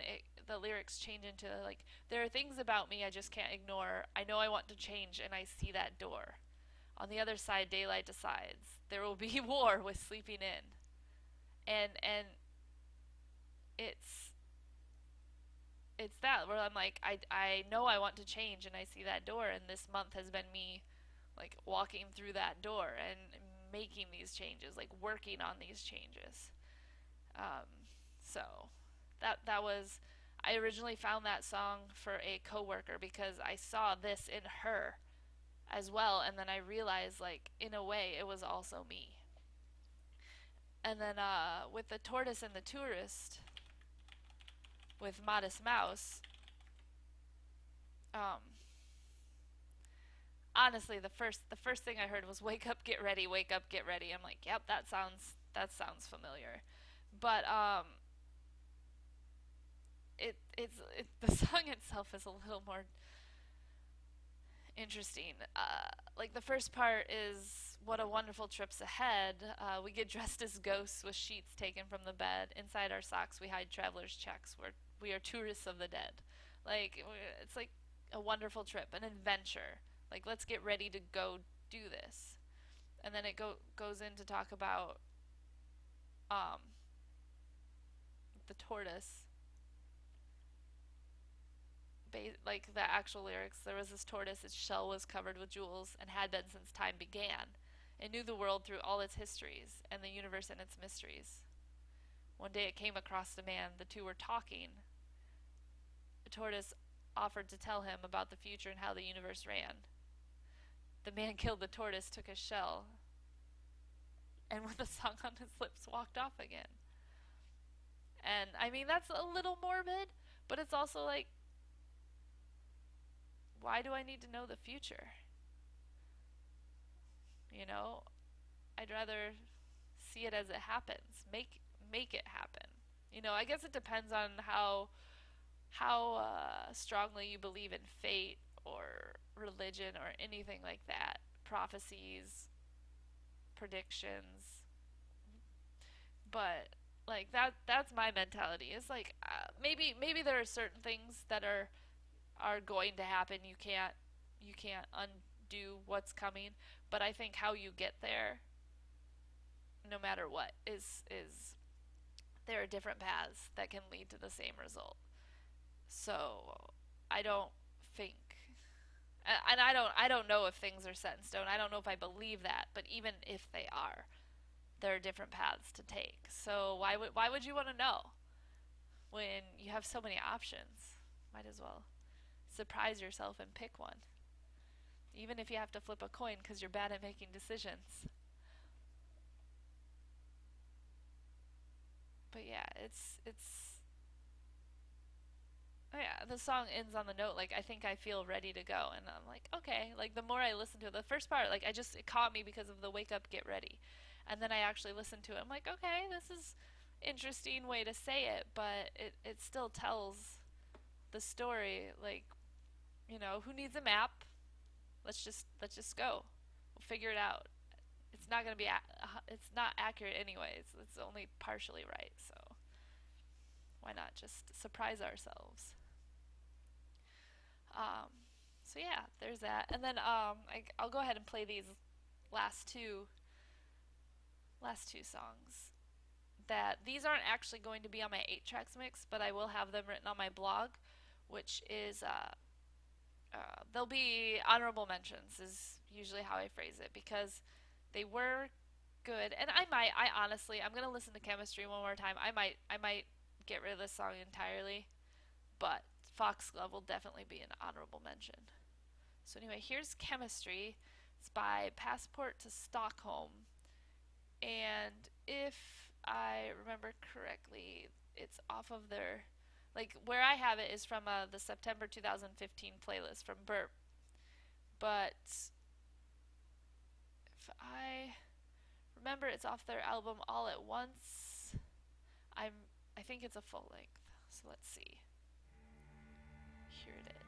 [SPEAKER 1] the lyrics change into like, there are things about me I just can't ignore. I know I want to change, and I see that door. On the other side, daylight decides there will be war with sleeping in, and it's it's that where I'm like, I know I want to change, and I see that door, and this month has been me like walking through that door and making these changes, like working on these changes. Um, so that was, I originally found that song for a coworker because I saw this in her as well, and then I realized, like, in a way it was also me. And then with the tortoise and the tourist, with Modest Mouse, um, honestly, the first thing I heard was "Wake up, get ready, wake up, get ready." I'm like, yep, that sounds familiar, but the song itself is a little more interesting. Like the first part is, "What a wonderful trip's ahead. We get dressed as ghosts with sheets taken from the bed. Inside our socks, we hide travelers' checks. We are tourists of the dead." Like, it's like a wonderful trip, an adventure. Like, let's get ready to go do this. And then it goes in to talk about um, the tortoise. Like the actual lyrics, there was this tortoise, its shell was covered with jewels and had been since time began. It knew the world through all its histories and the universe and its mysteries. One day it came across a man. The two were talking. The tortoise offered to tell him about the future and how the universe ran. The man killed the tortoise, took his shell, and with a song on his lips walked off again. And I mean, that's a little morbid, but it's also like, why do I need to know the future? You know, I'd rather see it as it happens. Make it happen. I guess it depends on how strongly you believe in fate or religion or anything like that. Prophecies, predictions, but like that's my mentality. It's like, maybe there are certain things that are going to happen. You can't undo what's coming, but I think how you get there, no matter what, is there are different paths that can lead to the same result. So I don't think, and I don't know if things are set in stone. I don't know if I believe that, but even if they are, there are different paths to take. So why would you want to know when you have so many options? Might as well surprise yourself and pick one, even if you have to flip a coin because you're bad at making decisions. But yeah, it's oh yeah, the song ends on the note like, I think I feel ready to go, and I'm like, okay. Like, the more I listen to it, the first part, like, it caught me because of the "wake up, get ready," and then I actually listened to it. I'm like, okay, this is interesting way to say it, but it still tells the story. Like, who needs a map? Let's just go. We'll figure it out. It's not accurate anyways. It's only partially right, so why not just surprise ourselves? Um, so yeah, there's that. And then I'll go ahead and play these last two last two songs. That these aren't actually going to be on my 8 tracks mix, but I will have them written on my blog, which is they'll be honorable mentions, is usually how I phrase it, because they were good. And I honestly, I'm gonna listen to Chemistry one more time. I might get rid of this song entirely, but Foxglove will definitely be an honorable mention. So anyway, here's Chemistry. It's by Passport to Stockholm, and if I remember correctly, it's off of their, like, where I have it is from the September 2015 playlist from Burp. But if I remember, it's off their album All at Once. I'm I think it's a full length. So let's see. Here it is.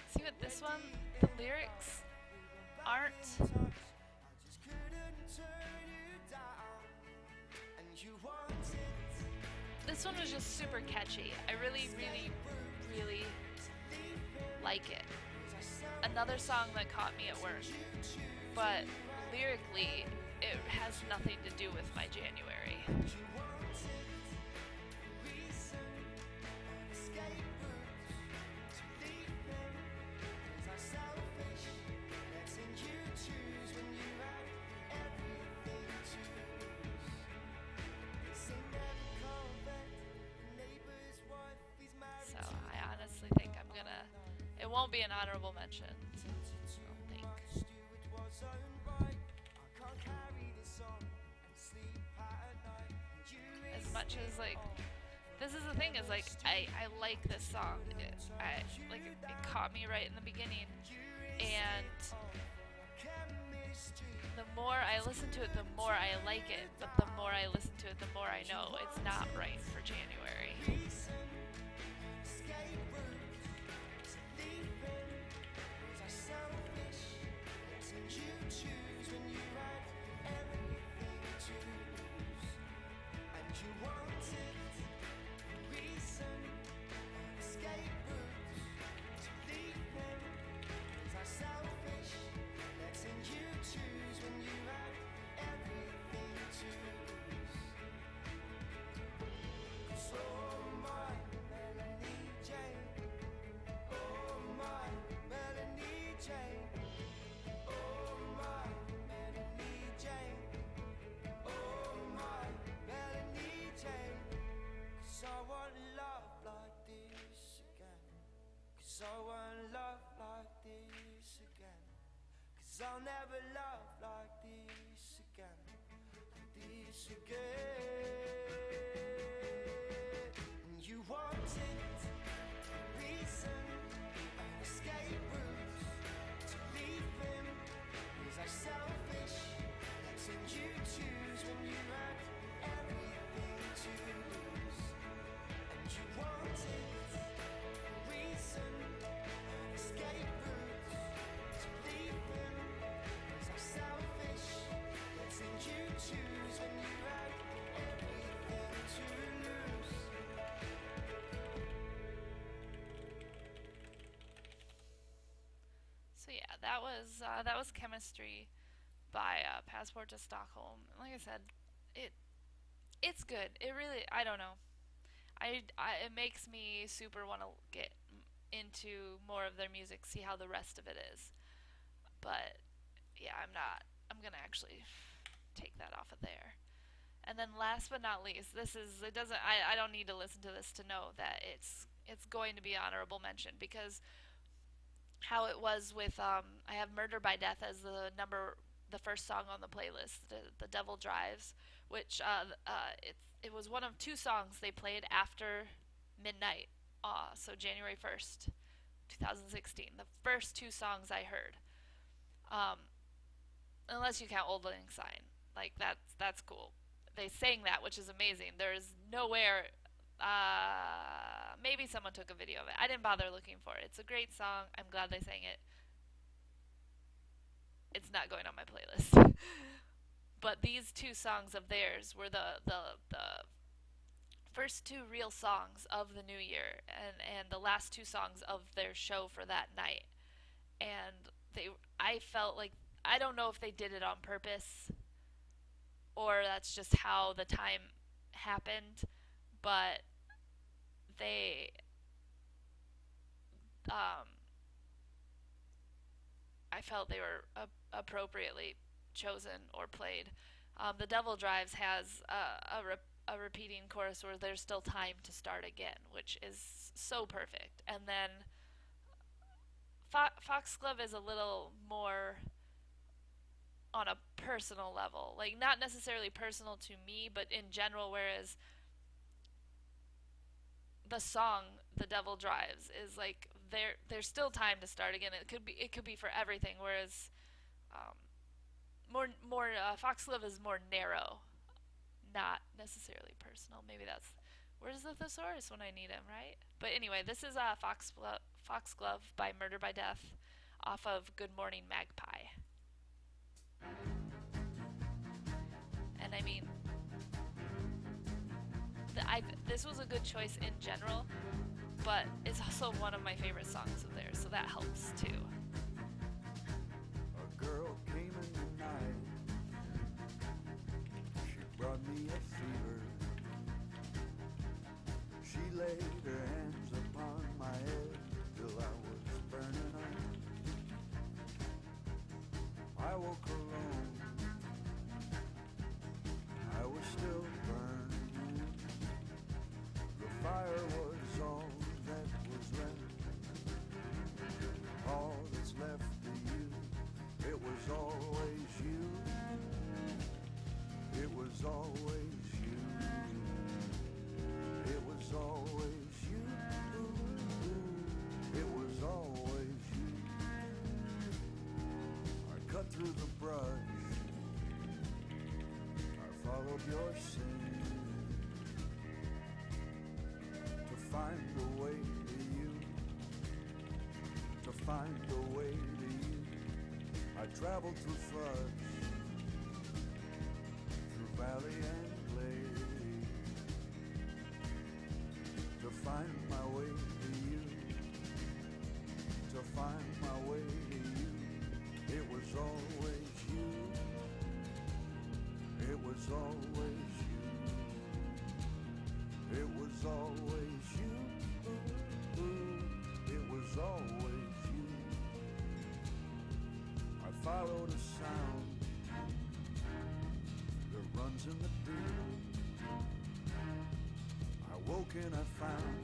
[SPEAKER 1] See with this one, the lyrics aren't. This one was just super catchy. I really, really, really like it. Another song that caught me at work, but lyrically, it has nothing to do with my January. So I honestly think I'm gonna. It won't be an honorable mention. I don't think. As much as like, this is the thing is like I like this song. It caught me right in the beginning, and the more I listen to it, the more I like it. But the more I listen to it, the more I know it's not right for January.
[SPEAKER 2] I'll never love like this again, this again. And you wanted a reason, an escape route to leave him. Was I selfish, letting you choose when you had everything to lose? And you wanted a reason, an escape route to leave him. Selfish, letting you choose when you had everything to lose.
[SPEAKER 1] So yeah, that was Chemistry by Passport to Stockholm. Like I said, it it's good. It really, I don't know. It makes me super want to get into more of their music, see how the rest of it is. But yeah, I'm not. I'm gonna actually take that off of there. And then last but not least, this is it doesn't I don't need to listen to this to know that it's going to be honorable mention because how it was with I have Murder by Death as the first song on the playlist, the Devil Drives, which it was one of two songs they played after midnight. So January 1st, 2016. The first two songs I heard. Um, Unless you count Old Lang Syne. Like that's cool. They sang that, which is amazing. There's nowhere. Maybe someone took a video of it. I didn't bother looking for it. It's a great song. I'm glad they sang it. It's not going on my playlist. But these two songs of theirs were the first two real songs of the new year, and the last two songs of their show for that night. And I felt like I don't know if they did it on purpose, or that's just how the time happened. But they, um, I felt they were appropriately chosen or played. The Devil Drives has a repeating chorus where there's still time to start again, which is so perfect. And then Foxglove is a little more on a personal level, like not necessarily personal to me, but in general. Whereas the song "The Devil Drives" is like there's still time to start again. It could be for everything. Whereas um, more Foxglove is more narrow, not necessarily personal. Maybe that's where's the thesaurus when I need him, right? But anyway, this is Foxglove by Murder by Death off of Good Morning Magpie. And I mean, this was a good choice in general, but it's also one of my favorite songs of theirs, so that helps too.
[SPEAKER 2] A girl came in the night. She brought me a fever. She laid her hands upon my head till I was burning up. I woke alone. I was still burning. The fire was all that was left. All that's left of you. It was always you. It was always you. It was always you. It was always you. I cut through the brush. I followed your sin to find the way to you. To find the way to you. I traveled through floods, through valley and glade, to find my way to you, to find my way to you. It was always you, it was always you, it was always you, it was always you. I followed a sound that runs in the deep. I woke and I found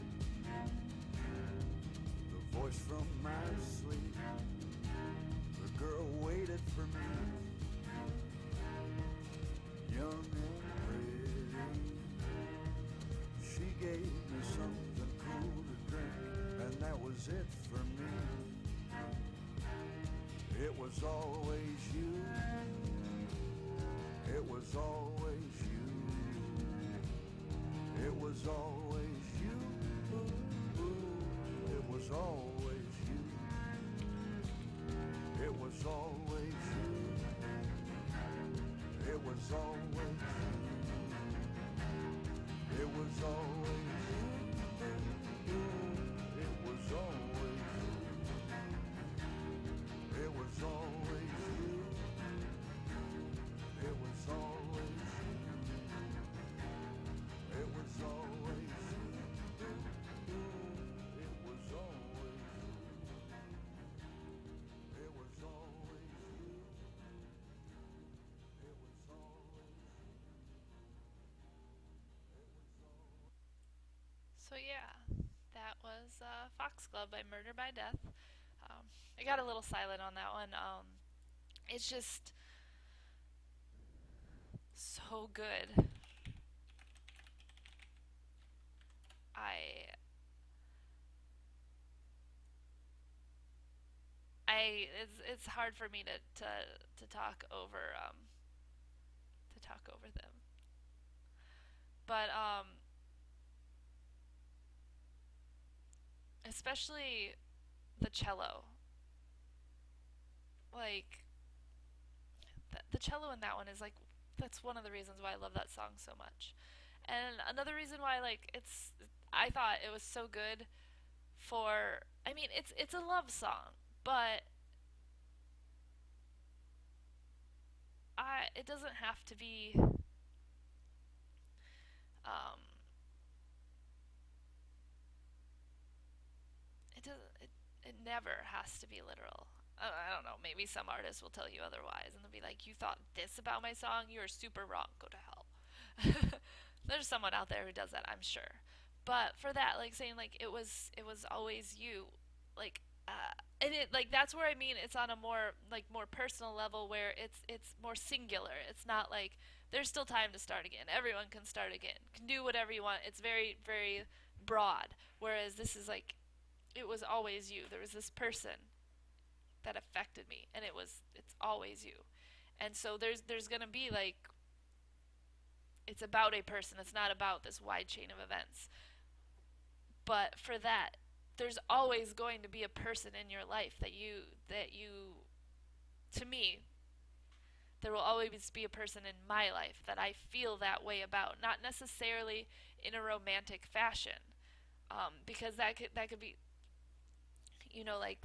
[SPEAKER 2] the voice from my sleep. The girl waited for me, young and pretty. She gave me something cool to drink, and that was it for me. It was always you. It was always you. It was always you. It was always you. It was always you. It was always you. It was always you. It was always you. It was always you. It was always you. It was always you. It was always you. It was always you. It was always
[SPEAKER 1] So yeah, that was Foxglove by Murder by Death. I got a little silent on that one. It's just so good. I it's hard for me to talk over them. But especially the cello. Like the cello in that one is like that's one of the reasons why I love that song so much. And another reason why like it's I thought it was so good for I mean it's a love song, but it doesn't have to be Um, it doesn't. It never has to be literal. I don't know. Maybe some artists will tell you otherwise, and they'll be like, "You thought this about my song? You are super wrong. Go to hell." There's someone out there who does that, I'm sure. But for that, like saying like it was always you, like and it like that's where I mean it's on a more like more personal level where it's more singular. It's not like there's still time to start again. Everyone can start again. Can do whatever you want. It's very broad. Whereas this is like it was always you. There was this person that affected me and it's always you. And so there's going to be like it's about a person. It's not about this wide chain of events. But for that, there's always going to be a person in your life that you to me there will always be a person in my life that I feel that way about, not necessarily in a romantic fashion, because that could be, like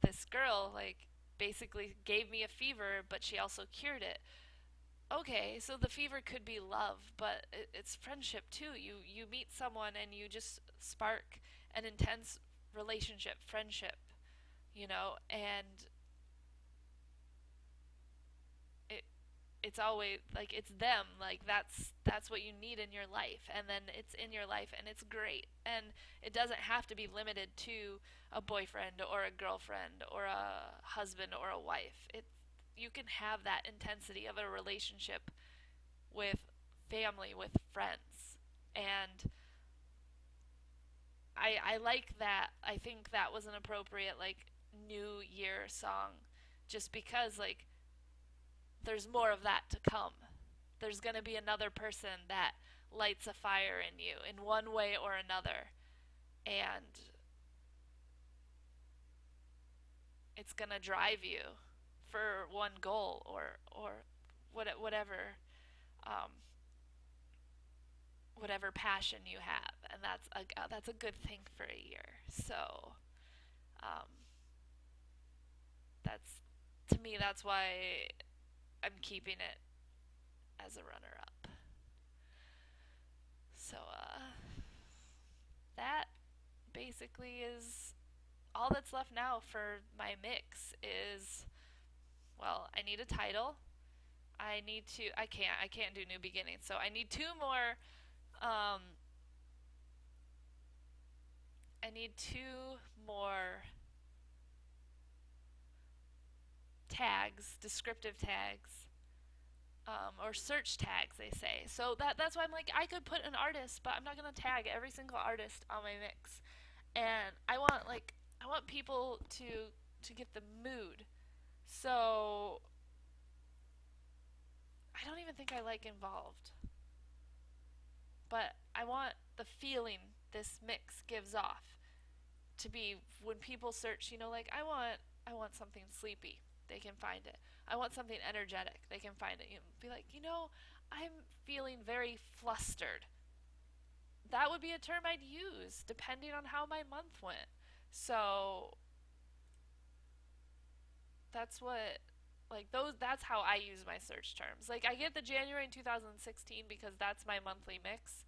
[SPEAKER 1] this girl like basically gave me a fever, but she also cured it. Okay, so the fever could be love, but it's friendship too. You meet someone and you just spark an intense relationship, friendship, and it it's always like it's them, like that's what you need in your life, and then it's in your life and it's great. And it doesn't have to be limited to a boyfriend or a girlfriend or a husband or a wife. It You can have that intensity of a relationship with family, with friends. And I like that. I think that was an appropriate like New Year song just because like there's more of that to come. There's going to be another person that lights a fire in you in one way or another. And it's going to drive you for one goal or um, whatever passion you have, and that's a good thing for a year. So um, that's to me that's why I'm keeping it as a runner up. So that basically is all that's left now for my mix is well, I need a title. I can't do new beginnings. So I need two more um I need two more tags, descriptive tags, or search tags, they say. So that's why I'm like, I could put an artist, but I'm not gonna tag every single artist on my mix. And I want people to get the mood. So I don't even think I like involved, but I want the feeling this mix gives off to be when people search, like I want something sleepy, they can find it. I want something energetic, they can find it. Be like, I'm feeling very flustered. That would be a term I'd use depending on how my month went. So that's what like those that's how I use my search terms. Like I get the January in 2016 because that's my monthly mix,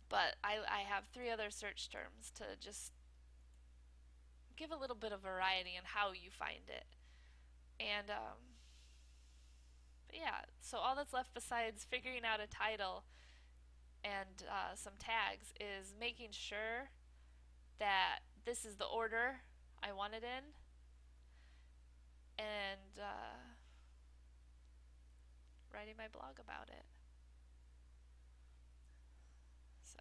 [SPEAKER 1] but I have three other search terms to just give a little bit of variety in how you find it. And but yeah, so all that's left besides figuring out a title and some tags is making sure that this is the order I want it in, and writing my blog about it. So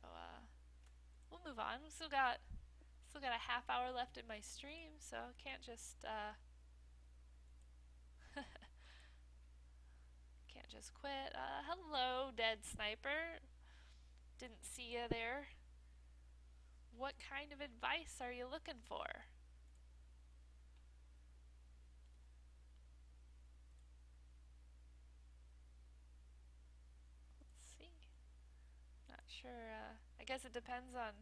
[SPEAKER 1] we'll move on. We still got a half hour left in my stream, so can't just quit. Hello, Dead Sniper. Didn't see you there. What kind of advice are you looking for? Let's see. Not sure. I guess it depends on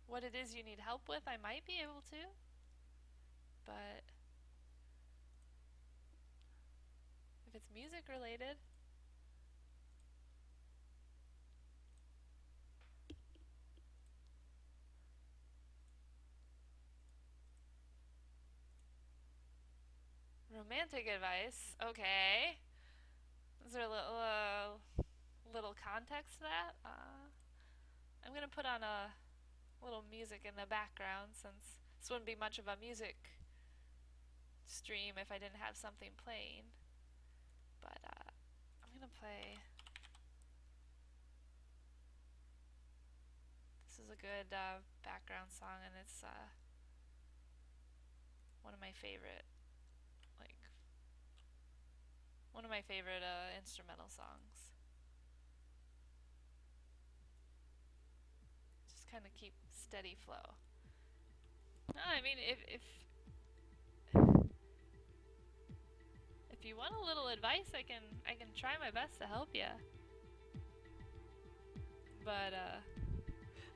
[SPEAKER 1] what it is you need help with. I might be able to, but if it's music related. Romantic advice. Okay. Is there a little context to that? I'm gonna put on a little music in the background since this wouldn't be much of a music stream if I didn't have something playing. But I'm gonna play. This is a good background song, and it's one of my favorite, like one of my favorite instrumental songs. Just kind of keep steady flow. No, I mean if you want a little advice, I can try my best to help you. But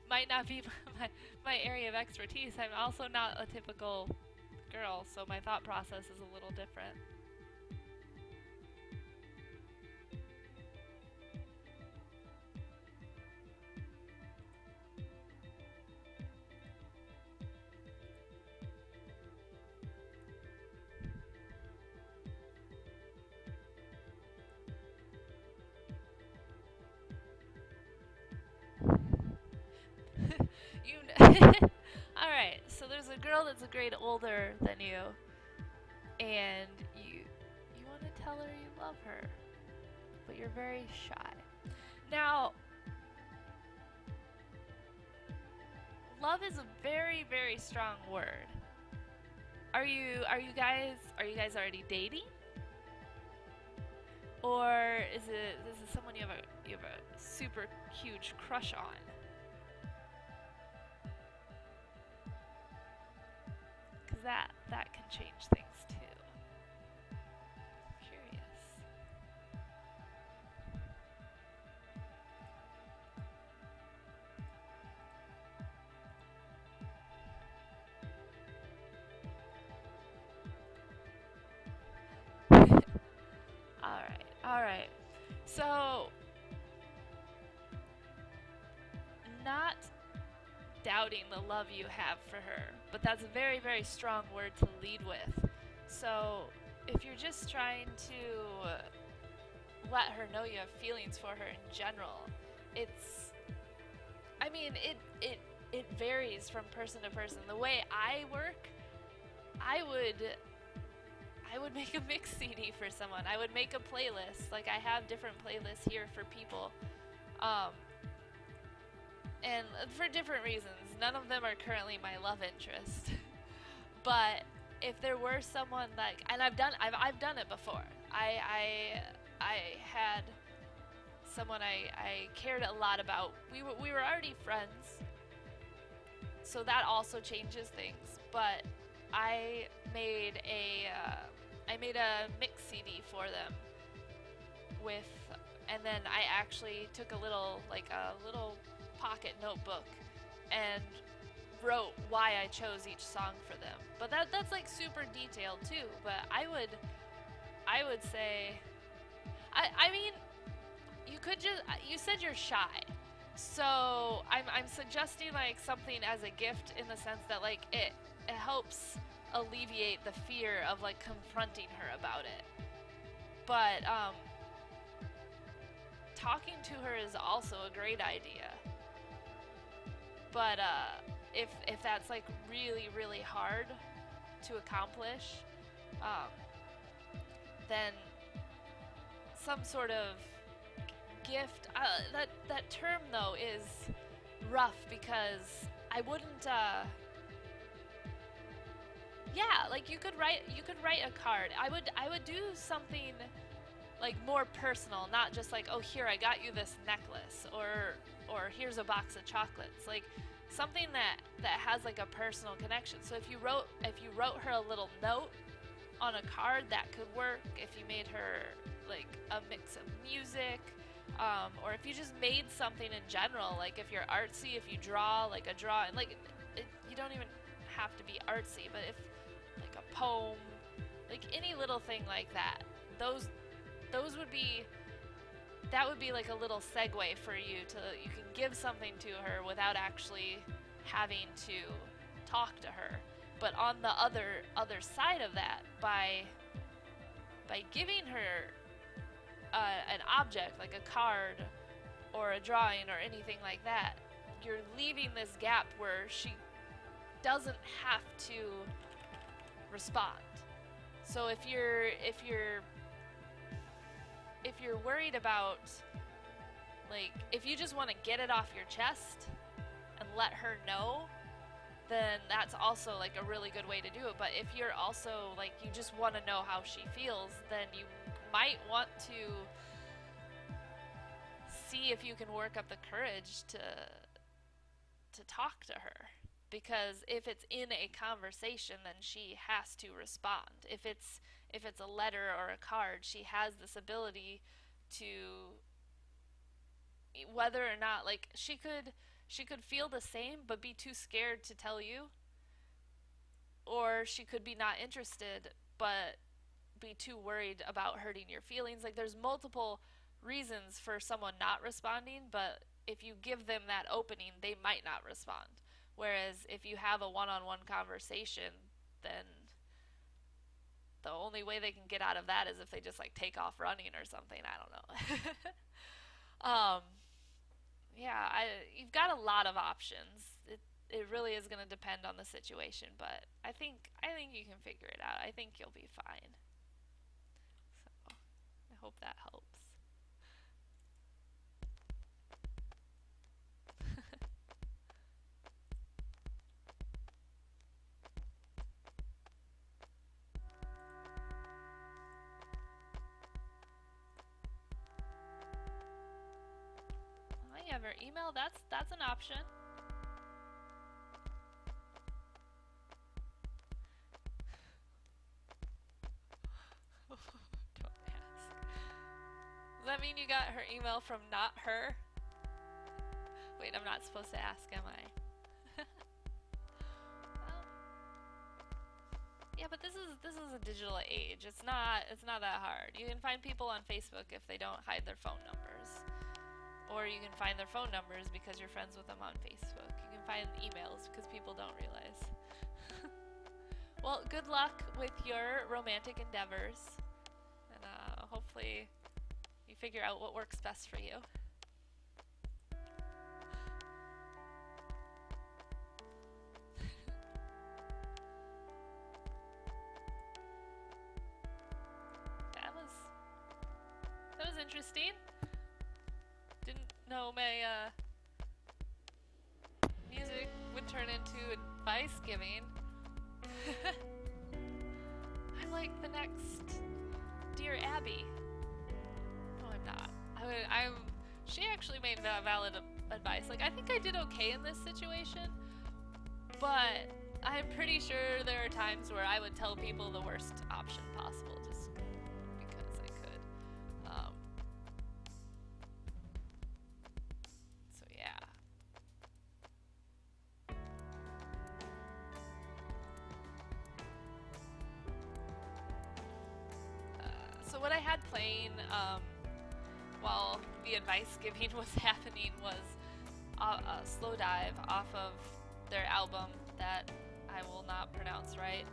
[SPEAKER 1] might not be my area of expertise. I'm also not a typical girl, so my thought process is a little different. All right, so there's a girl that's a grade older than you, and you want to tell her you love her, but you're very shy. Now, love is a very very strong word. Are you guys already dating? Or is it someone you have a super huge crush on? Cause that can change things too. I'm curious. All right. So not doubting the love you have for her, but that's a very, very strong word to lead with. So, if you're just trying to let her know you have feelings for her in general, it's, I mean, it varies from person to person. The way I work, I would I would make a mix CD for someone. I would make a playlist. Like I have different playlists here for people. Um, and for different reasons. None of them are currently my love interest. But if there were someone like, and I've done it before. I had someone I cared a lot about. We were already friends, so that also changes things. But I made a mix CD for them with, and then I actually took a little pocket notebook and wrote why I chose each song for them. But that's like super detailed too. But I would say, I mean, you said you're shy. So I'm suggesting like something as a gift in the sense that like it helps alleviate the fear of like confronting her about it. But talking to her is also a great idea. But if that's like really really hard to accomplish, um, then some sort of gift. That term though is rough because I wouldn't. Yeah, like you could write a card. I would do something like more personal, not just like, oh, here I got you this necklace, or here's a box of chocolates. Like something that has like a personal connection. So if you wrote her a little note on a card, that could work. If you made her like a mix of music, or if you just made something in general, like if you're artsy, if you draw like a drawing, like you don't even have to be artsy, but if like a poem, like any little thing like that, those those would be that would be like a little segue for you to you can give something to her without actually having to talk to her. But on the other side of that, by giving her an object like a card or a drawing or anything like that, you're leaving this gap where she doesn't have to respond. So if you're worried about, like, if you just want to get it off your chest and let her know, then that's also like a really good way to do it. But if you're also like you just want to know how she feels, then you might want to see if you can work up the courage to talk to her. Because if it's in a conversation, then she has to respond. If it's a letter or a card, she has this ability to, whether or not, like, she could feel the same but be too scared to tell you, or she could be not interested but be too worried about hurting your feelings. Like, there's multiple reasons for someone not responding, but if you give them that opening, they might not respond. Whereas if you have a one-on-one conversation, then the only way they can get out of that is if they just like take off running or something. I don't know. Yeah, you've got a lot of options. It really is going to depend on the situation, but I think you can figure it out. I think you'll be fine. So I hope that helps. I have her email. That's an option. Don't ask. Does that mean you got her email from not her? Wait, I'm not supposed to ask, am I? Yeah, but this is a digital age. It's not that hard. You can find people on Facebook if they don't hide their phone numbers. Or you can find their phone numbers because you're friends with them on Facebook. You can find emails because people don't realize. Well, good luck with your romantic endeavors. And hopefully you figure out what works best for you. That was interesting. Didn't know my music would turn into advice giving. I'm like the next Dear Abby. No, I'm not. She actually made valid advice. Like, I think I did okay in this situation, but I'm pretty sure there are times where I would tell people the worst option possible just because I could. So yeah. So what I had playing while the advice giving was happening was a slow dive off of their album that I will not pronounce right.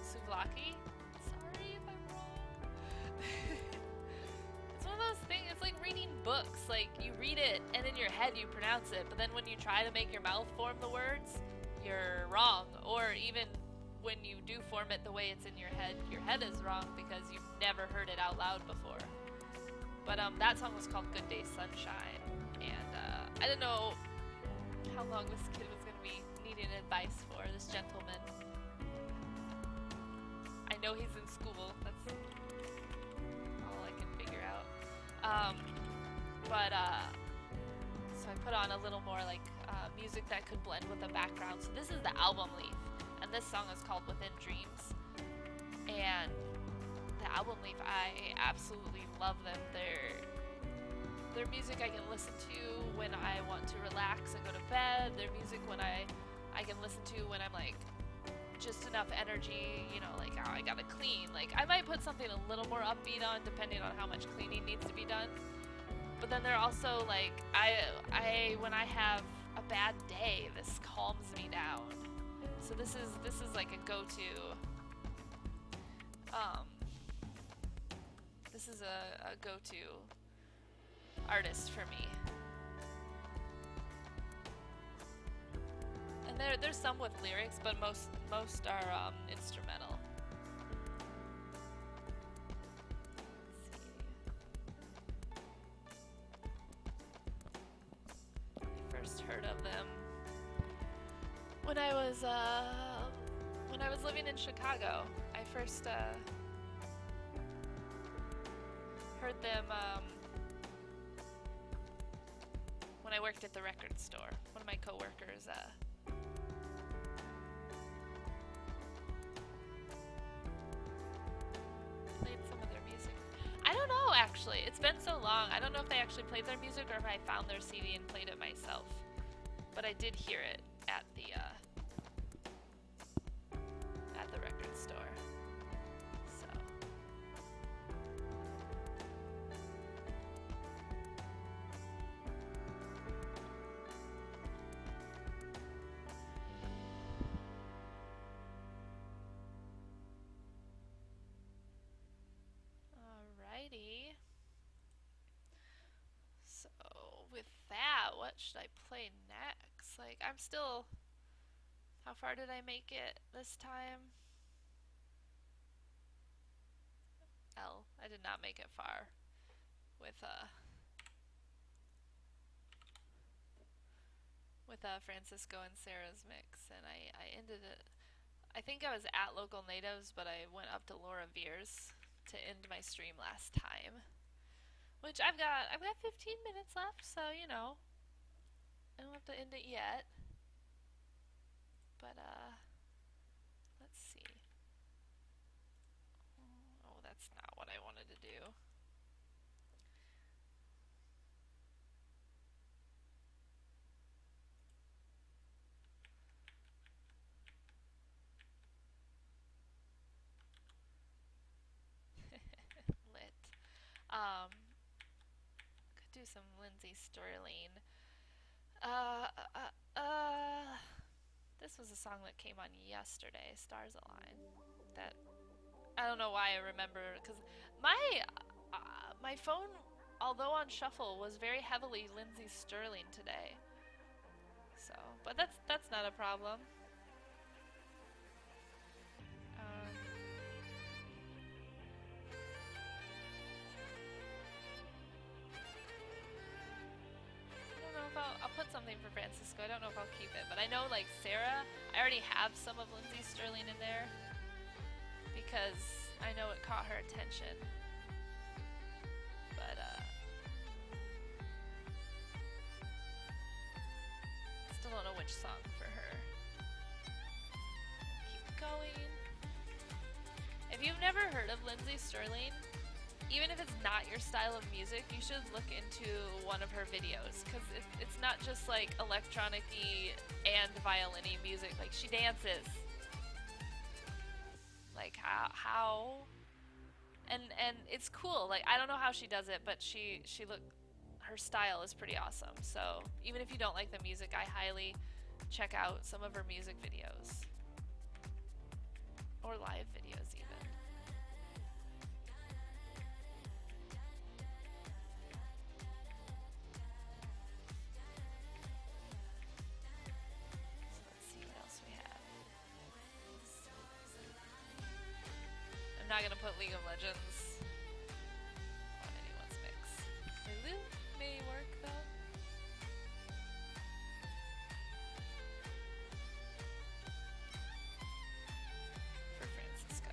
[SPEAKER 1] Souvlaki? Sorry if I'm wrong. It's one of those things, it's like reading books. Like, you read it and in your head you pronounce it, but then when you try to make your mouth form the words, you're wrong. Or even when you do form it the way it's in your head is wrong because you've never heard it out loud before. But that song was called Good Day Sunshine, and I didn't know how long this kid was going to be needing advice for, this gentleman. I know he's in school, that's all I can figure out. So I put on a little more like music that could blend with the background. So this is the album Leaf, and this song is called Within Dreams. And the album Leaf, I absolutely love them. Their music I can listen to when I want to relax and go to bed. Their music when I can listen to when I'm like just enough energy, you know, like, oh, I gotta clean. Like, I might put something a little more upbeat on depending on how much cleaning needs to be done. But then they're also like, when I have a bad day, this calms me down. So this is like a go-to. Um, this is a go-to artist for me. And there's some with lyrics, but most are instrumental. I first heard of them when I was living in Chicago. I first heard them when I worked at the record store. One of my coworkers played some of their music. I don't know, actually. It's been so long. I don't know if they actually played their music or if I found their CD and played it myself. But I did hear it at the record store. So. Alrighty. So, with that, what should I play next? Like, I'm still. How far did I make it this time? L. I did not make it far with Francisco and Sarah's mix, and I ended it. I think I was at Local Natives, but I went up to Laura Veer's to end my stream last time. Which I've got 15 minutes left, so you know, I don't have to end it yet. But let's see. Oh, that's not what I wanted to do. Lit. Could do some Lindsay Sterling. Uh, uh, uh, this was a song that came on yesterday, Stars Align. That I don't know why I remember, because my phone, although on shuffle, was very heavily Lindsay Sterling today. So, but that's not a problem. Um, I don't know if I'll put something for Francisco. I don't know if I'll keep it, but I know like Sarah, I already have some of Lindsay Sterling in there because I know it caught her attention. But still don't know which song for her. Keep going. If you've never heard of Lindsay Sterling, even if it's not your style of music, you should look into one of her videos because it's not just like electronic-y and violin-y music. Like she dances. Like how and it's cool. Like I don't know how she does it, but she her style is pretty awesome. So even if you don't like the music, I highly check out some of her music videos or live videos even. I'm not gonna put League of Legends on anyone's mix. Lulu may work though. For Francisco.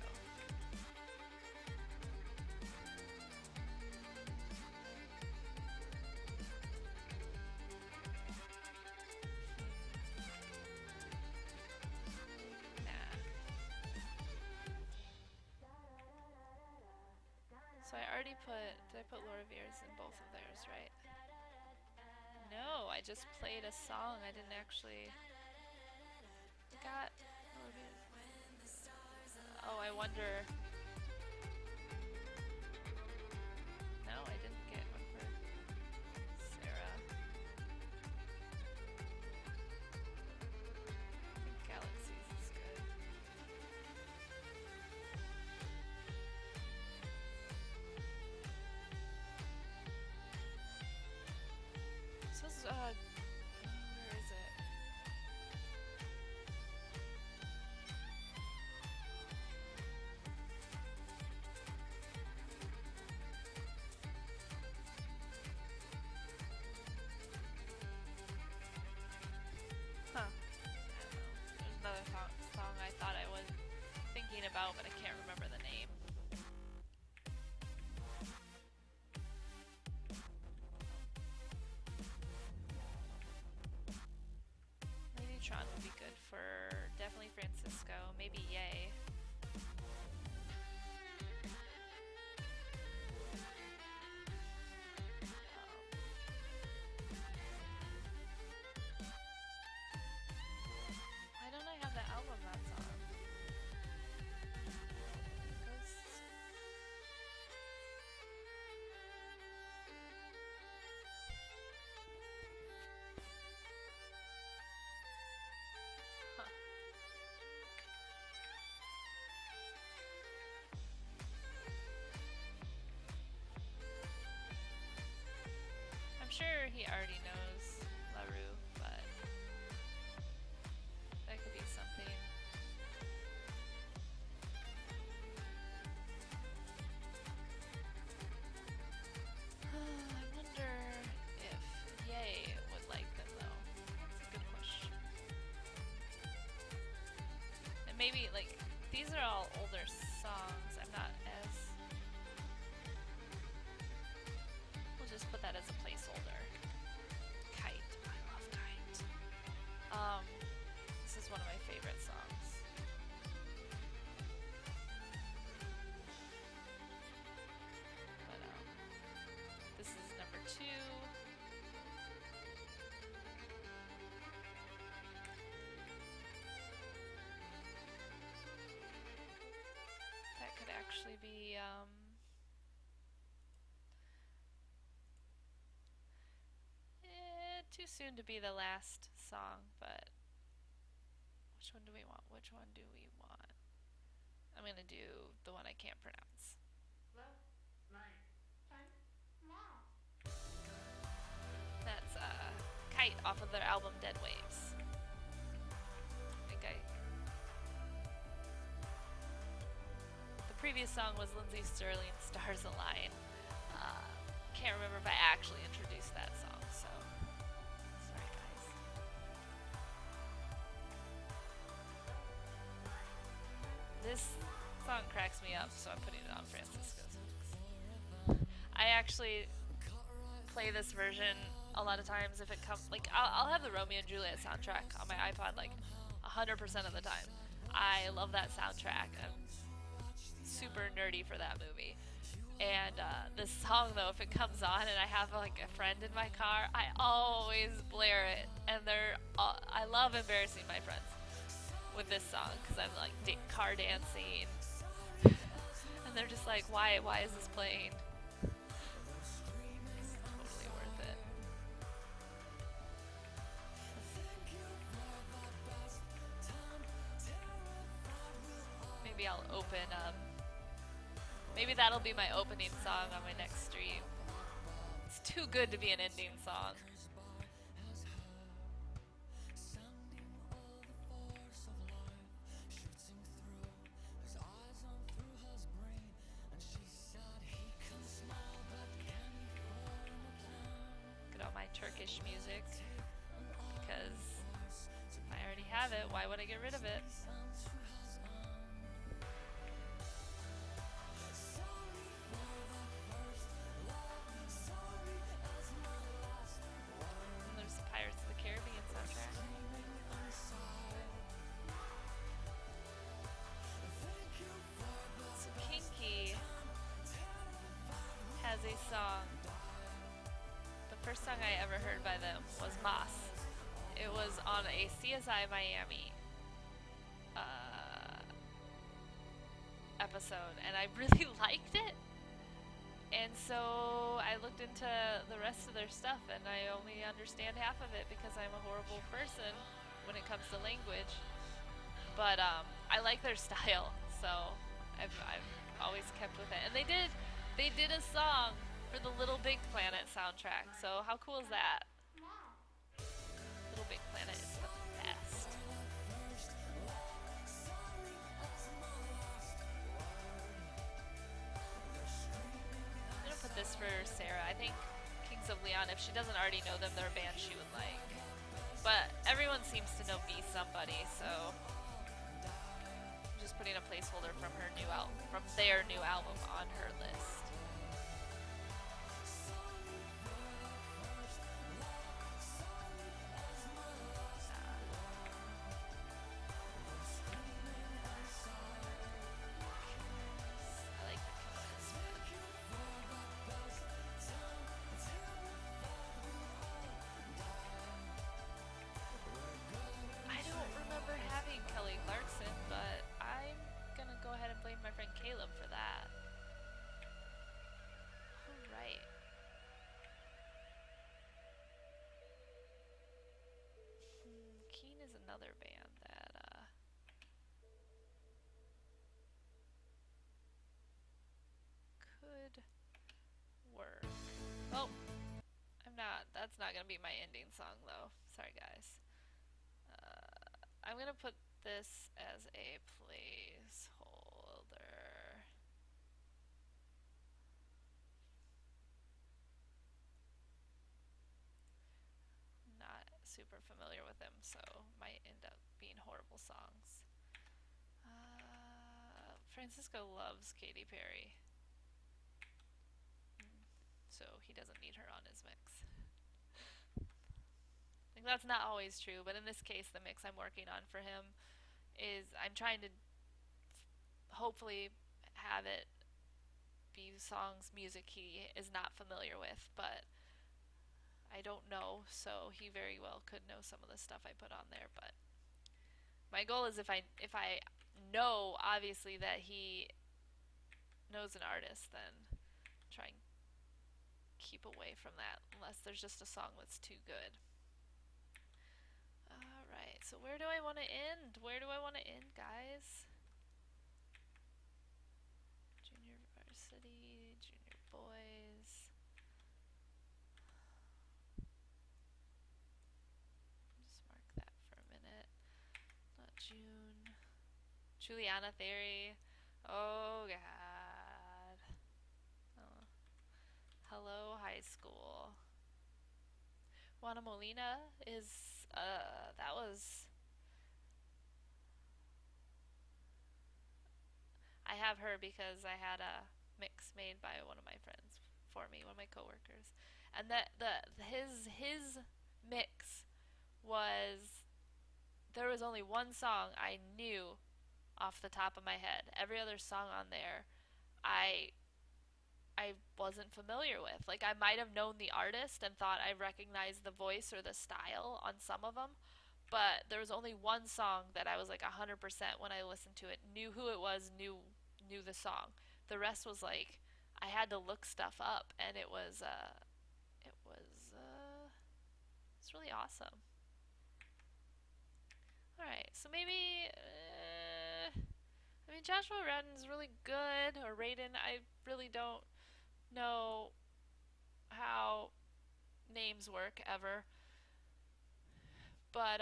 [SPEAKER 1] So I already did I put Laura Veer's in both of theirs, right? No, I just played a song. I didn't actually. I got Laura Veer's. Oh, I wonder. No, I didn't get one for Sarah. I think Galaxies is good. So this is, where is it? Huh. I don't know. There's another song I thought I was thinking about, but I can't remember the name. Maybe Tron would be good for definitely Francisco. Maybe Yay. Why don't I have the album that's on? Ghosts. Huh. I'm sure he already knows LaRue, but that could be something. I wonder if Yay would like them though. That's a good question. And maybe like these are all older songs. I'm not as. We'll just put that as a placeholder. Kite. I love Kite. This is one of my favorite songs. But this is number 2. That could actually be too soon to be the last song, but which one do we want? Which one do we want? I'm gonna do the one I can't pronounce. That's Kite off of their album Dead Waves. I think the previous song was Lindsey Sterling's Stars Align. Can't remember if I actually introduced that song, so sorry guys. This song cracks me up, so I'm putting it on Francisco's. I actually play this version a lot of times if it comes. Like I'll have the Romeo and Juliet soundtrack on my iPod like 100% of the time. I love that soundtrack. I'm super nerdy for that movie. And this song though, if it comes on and I have like a friend in my car, I always blare it. And I love embarrassing my friends with this song because I'm like car dancing, and they're just like, why is this playing? It's totally worth it. Maybe I'll open maybe that'll be my opening song on my next stream. It's too good to be an ending song. Get all my Turkish music because I already have it. Why would I get rid of it? A song. The first song I ever heard by them was Moss. It was on a CSI Miami episode, and I really liked it. And so I looked into the rest of their stuff, and I only understand half of it because I'm a horrible person when it comes to language. But I like their style, so I've always kept with it. And they did a song for the Little Big Planet soundtrack. So how cool is that? Little Big Planet is the best. I'm gonna put this for Sarah. I think Kings of Leon, if she doesn't already know them, they're a band she would like. But everyone seems to know Be Somebody, so I'm just putting a placeholder from their new album on her list. I like the I don't remember having Kelly Clarkson, but I'm gonna go ahead and blame my friend Caleb for that. All right. Keen is another band that could work. Oh, I'm not. That's not gonna be my ending song though. Sorry, guys. I'm gonna put this as a placeholder. Not super familiar with them, so might end up being horrible songs. Francisco loves Katy Perry, so he doesn't need her on his mix. Like that's not always true, but in this case, the mix I'm working on for him is I'm trying to hopefully have it be songs, music he is not familiar with, but I don't know, so he very well could know some of the stuff I put on there. But my goal is if I know obviously that he knows an artist, then try and keep away from that unless there's just a song that's too good. All right, so where do I want to end? Where do I want to end, guys? Junior varsity, junior boys. Just mark that for a minute. Not June. Juliana Theory. Oh God. Oh. Hello, high school. Juana Molina is that was I have her because I had a mix made by one of my friends for me, one of my coworkers, and that his mix was there was only one song I knew off the top of my head. Every other song on there, I I wasn't familiar with. Like I might have known the artist and thought I recognized the voice or the style on some of them, but there was only one song that I was like 100% when I listened to it, knew who it was, knew the song. The rest was like I had to look stuff up, and it's really awesome. All right, so maybe I mean Joshua Radin's really good, or Raiden. I really don't know how names work ever, but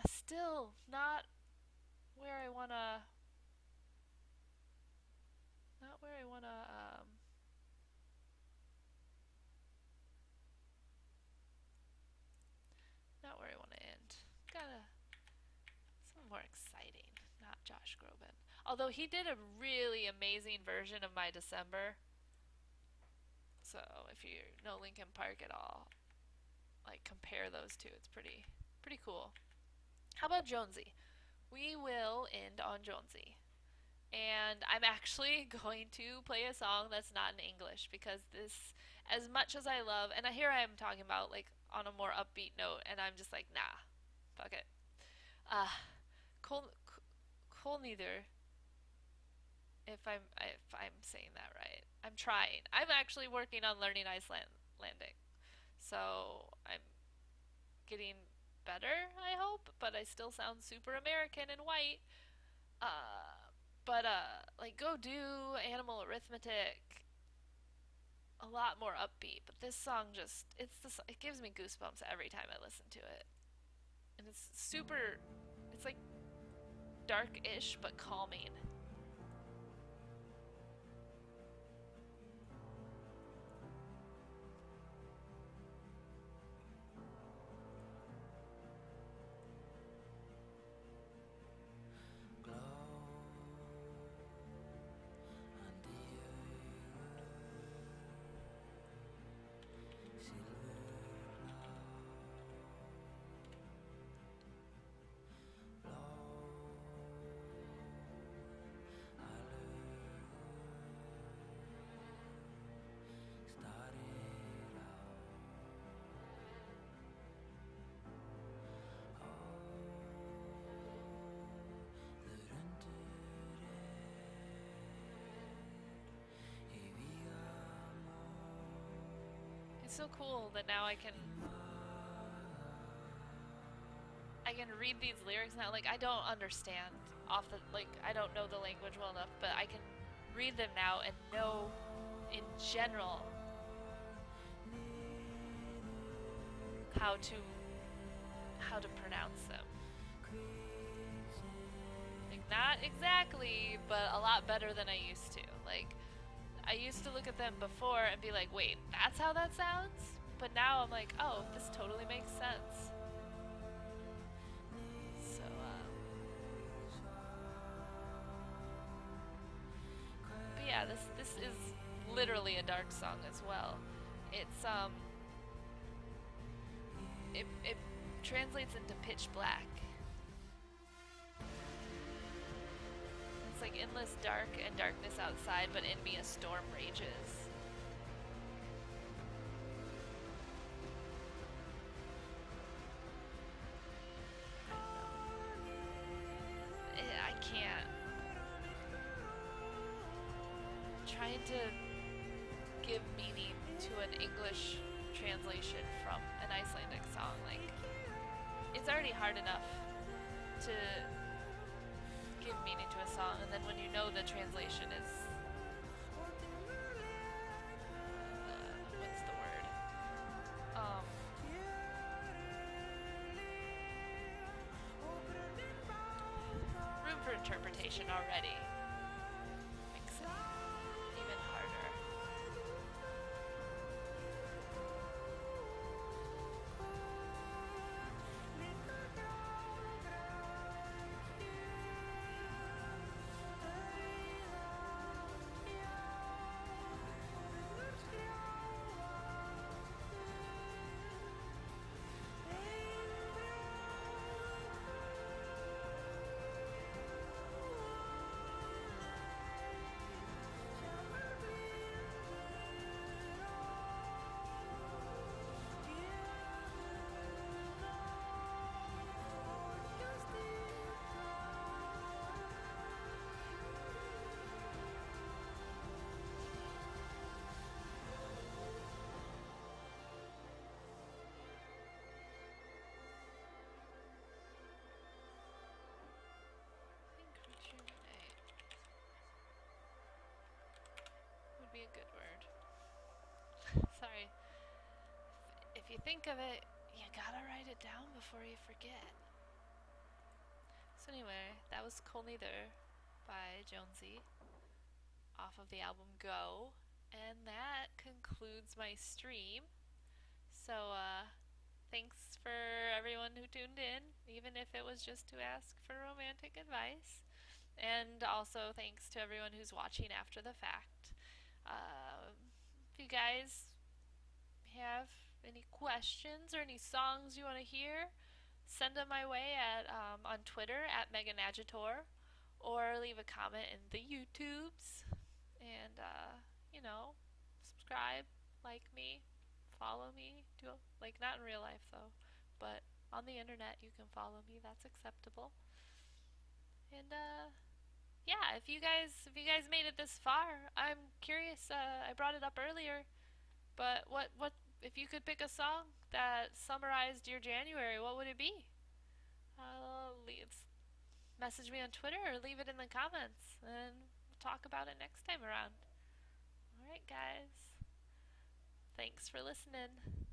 [SPEAKER 1] still where I wanna not where I wanna not where I wanna end. Gotta something more exciting, not Josh Groban. Although he did a really amazing version of My December. So if you know Linkin Park at all, like compare those two. It's pretty cool. How about Jonesy? We will end on Jonesy. And I'm actually going to play a song that's not in English because this, as much as I love, and here I am talking about like on a more upbeat note, and I'm just like, nah, fuck it. Uh, Col, Colneither If I'm saying that right. I'm trying. I'm actually working on learning Icelandic. So I'm getting better, I hope, but I still sound super American and white. But like go do animal arithmetic a lot more upbeat, but this song just it gives me goosebumps every time I listen to it. And it's like dark-ish but calming. It's so cool that now I can read these lyrics now. Like I don't understand off the like I don't know the language well enough, but I can read them now and know in general how to how to pronounce them. Like not exactly, but a lot better than I used to. Like I used to look at them before and be like, "Wait, that's how that sounds?" But now I'm like, "Oh, this totally makes sense." But yeah, this is literally a dark song as well. It's it translates into pitch black. It's like endless dark and darkness outside, but in me a storm rages. I can't. Trying to give meaning to an English translation from an Icelandic song, like it's already hard enough to give meaning to a song, and then when you know the translation is what's the word? Um, room for interpretation already makes it even harder. Would be a good word. Sorry. If you think of it, you gotta write it down before you forget. So anyway, that was Cold Neither by Jonesy off of the album Go. And that concludes my stream. So thanks for everyone who tuned in, even if it was just to ask for romantic advice. And also thanks to everyone who's watching after the fact. If you guys have any questions or any songs you want to hear, send them my way at on Twitter at Megan Agitor, or leave a comment in the YouTubes. And subscribe, like me, follow me. Do like not in real life though, but on the internet you can follow me. That's acceptable. And yeah, if you guys made it this far, I'm curious. I brought it up earlier, but what if you could pick a song that summarized your January? What would it be? Leave, message me on Twitter or leave it in the comments, and we'll talk about it next time around. All right, guys. Thanks for listening.